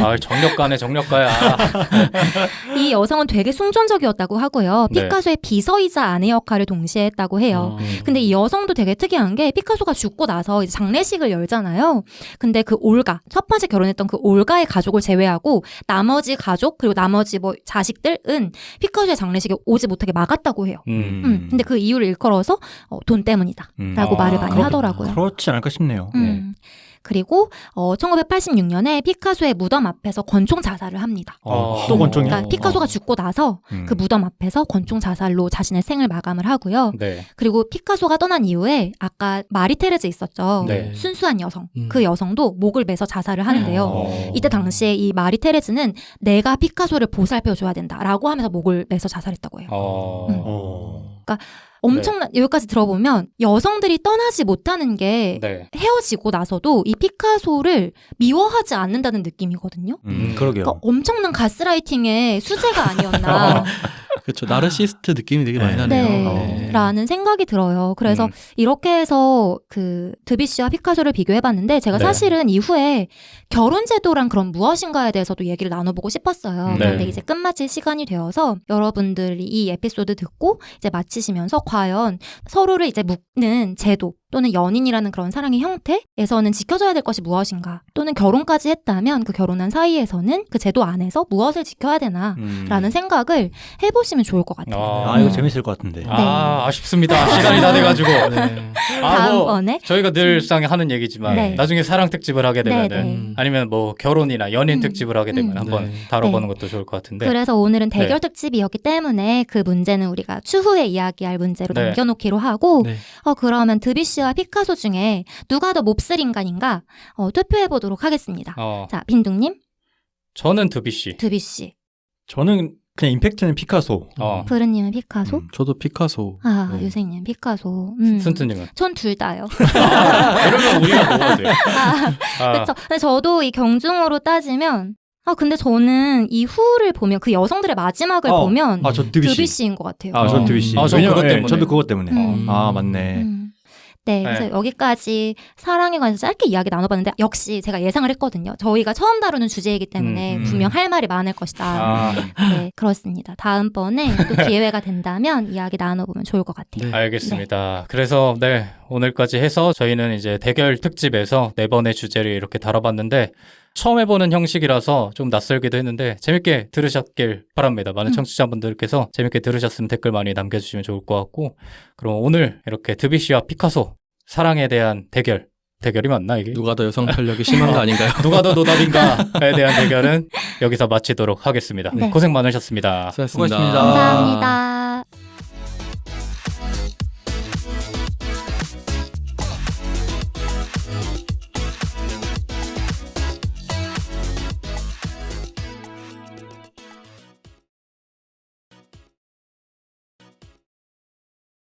아, 정력가네, 정력가야. 이 여성은 되게 순종적이었다고 하고요. 네. 피카소의 비서이자 아내 역할을 동시에 했다고 해요. 근데 이 여성도 되게 특이한 게 피카소가 죽고 나서 이제 장례식을 열잖아요. 근데 그 올가, 첫 번째 결혼했던 그 올가의 가족을 제외하고 나머지 가족 그리고 나머지 뭐 자식들은 피카소의 장례식에 오지 못하게 막았다고 해요. 근데 그 이유를 일컬어서 돈 때문이다 라고 말을 많이 하더라고요. 그렇지 않을까 싶네요. 그리고 1986년에 피카소의 무덤 앞에서 권총 자살을 합니다. 또 권총이요? 그러니까 피카소가 죽고 나서 그 무덤 앞에서 권총 자살로 자신의 생을 마감을 하고요. 네. 그리고 피카소가 떠난 이후에 아까 마리 테레즈 있었죠. 네. 순수한 여성. 그 여성도 목을 매서 자살을 하는데요. 이때 당시에 이 마리 테레즈는 내가 피카소를 보살펴줘야 된다라고 하면서 목을 매서 자살했다고 해요. 그러니까 엄청난 여기까지 들어보면 여성들이 떠나지 못하는 게 네. 헤어지고 나서도 이 피카소를 미워하지 않는다는 느낌이거든요. 그러게요. 그러니까 엄청난 가스라이팅의 수재가 아니었나. 그렇죠. 나르시스트 느낌이 되게 많이 나네요. 네. 라는 생각이 들어요. 그래서 이렇게 해서 그 드뷔시와 피카소를 비교해봤는데 제가 네. 사실은 이후에 결혼 제도란 그런 무엇인가에 대해서도 얘기를 나눠보고 싶었어요. 네. 그런데 이제 끝마칠 시간이 되어서 여러분들이 이 에피소드 듣고 이제 마치시면서 과연 서로를 이제 묶는 제도 또는 연인이라는 그런 사랑의 형태에서는 지켜져야 될 것이 무엇인가 또는 결혼까지 했다면 그 결혼한 사이에서는 그 제도 안에서 무엇을 지켜야 되나 라는 생각을 해보시면 좋을 것 같아요. 이거 재밌을 것 같은데. 아쉽습니다. 시간이 다 돼가지고. 네. 다음번에 저희가 늘상 하는 얘기지만 네. 나중에 사랑 특집을 하게 되면은 네. 아니면 뭐 결혼이나 연인 특집을 하게 되면 한번 네. 다뤄보는 것도 좋을 것 같은데. 그래서 오늘은 대결 네. 특집이었기 때문에 그 문제는 우리가 추후에 이야기할 문제로 네. 남겨놓기로 하고 네. 그러면 드뷔시와 피카소 중에 누가 더 몹쓸 인간인가 투표해보도록 하겠습니다. 자, 빈둥님, 저는 드뷔시. 드뷔시, 저는 그냥 임팩트는 피카소. 푸르님은 피카소, 저도 피카소. 네. 유생님 피카소, 순트님은? 전 둘 다요. 이러면 우리가 뭐가 돼요? 그렇죠. 근데 저도 이 경중으로 따지면 근데 저는 이 후를 보면 그 여성들의 마지막을 보면 저 드뷔시. 드뷔시인 것 같아요. 전 드뷔시. 전 그것 때문에. 저도 그것 때문에. 맞네. 네, 그래서 네. 여기까지 사랑에 관해서 짧게 이야기 나눠봤는데 역시 제가 예상을 했거든요. 저희가 처음 다루는 주제이기 때문에 분명 할 말이 많을 것이다. 네, 그렇습니다. 다음번에 또 기회가 된다면 이야기 나눠보면 좋을 것 같아요. 네. 알겠습니다. 그래서 오늘까지 해서 저희는 이제 대결 특집에서 4번의 주제를 이렇게 다뤄봤는데 처음 해보는 형식이라서 좀 낯설기도 했는데 재밌게 들으셨길 바랍니다. 많은 청취자분들께서 재밌게 들으셨으면 댓글 많이 남겨주시면 좋을 것 같고 그럼 오늘 이렇게 드뷔시와 피카소 사랑에 대한 대결이 맞나 이게? 누가 더 여성 편력이 심한 거 아닌가요? 누가 더 노답인가에 대한 대결은 여기서 마치도록 하겠습니다. 네. 고생 많으셨습니다. 수고하셨습니다. 수고하셨습니다. 감사합니다.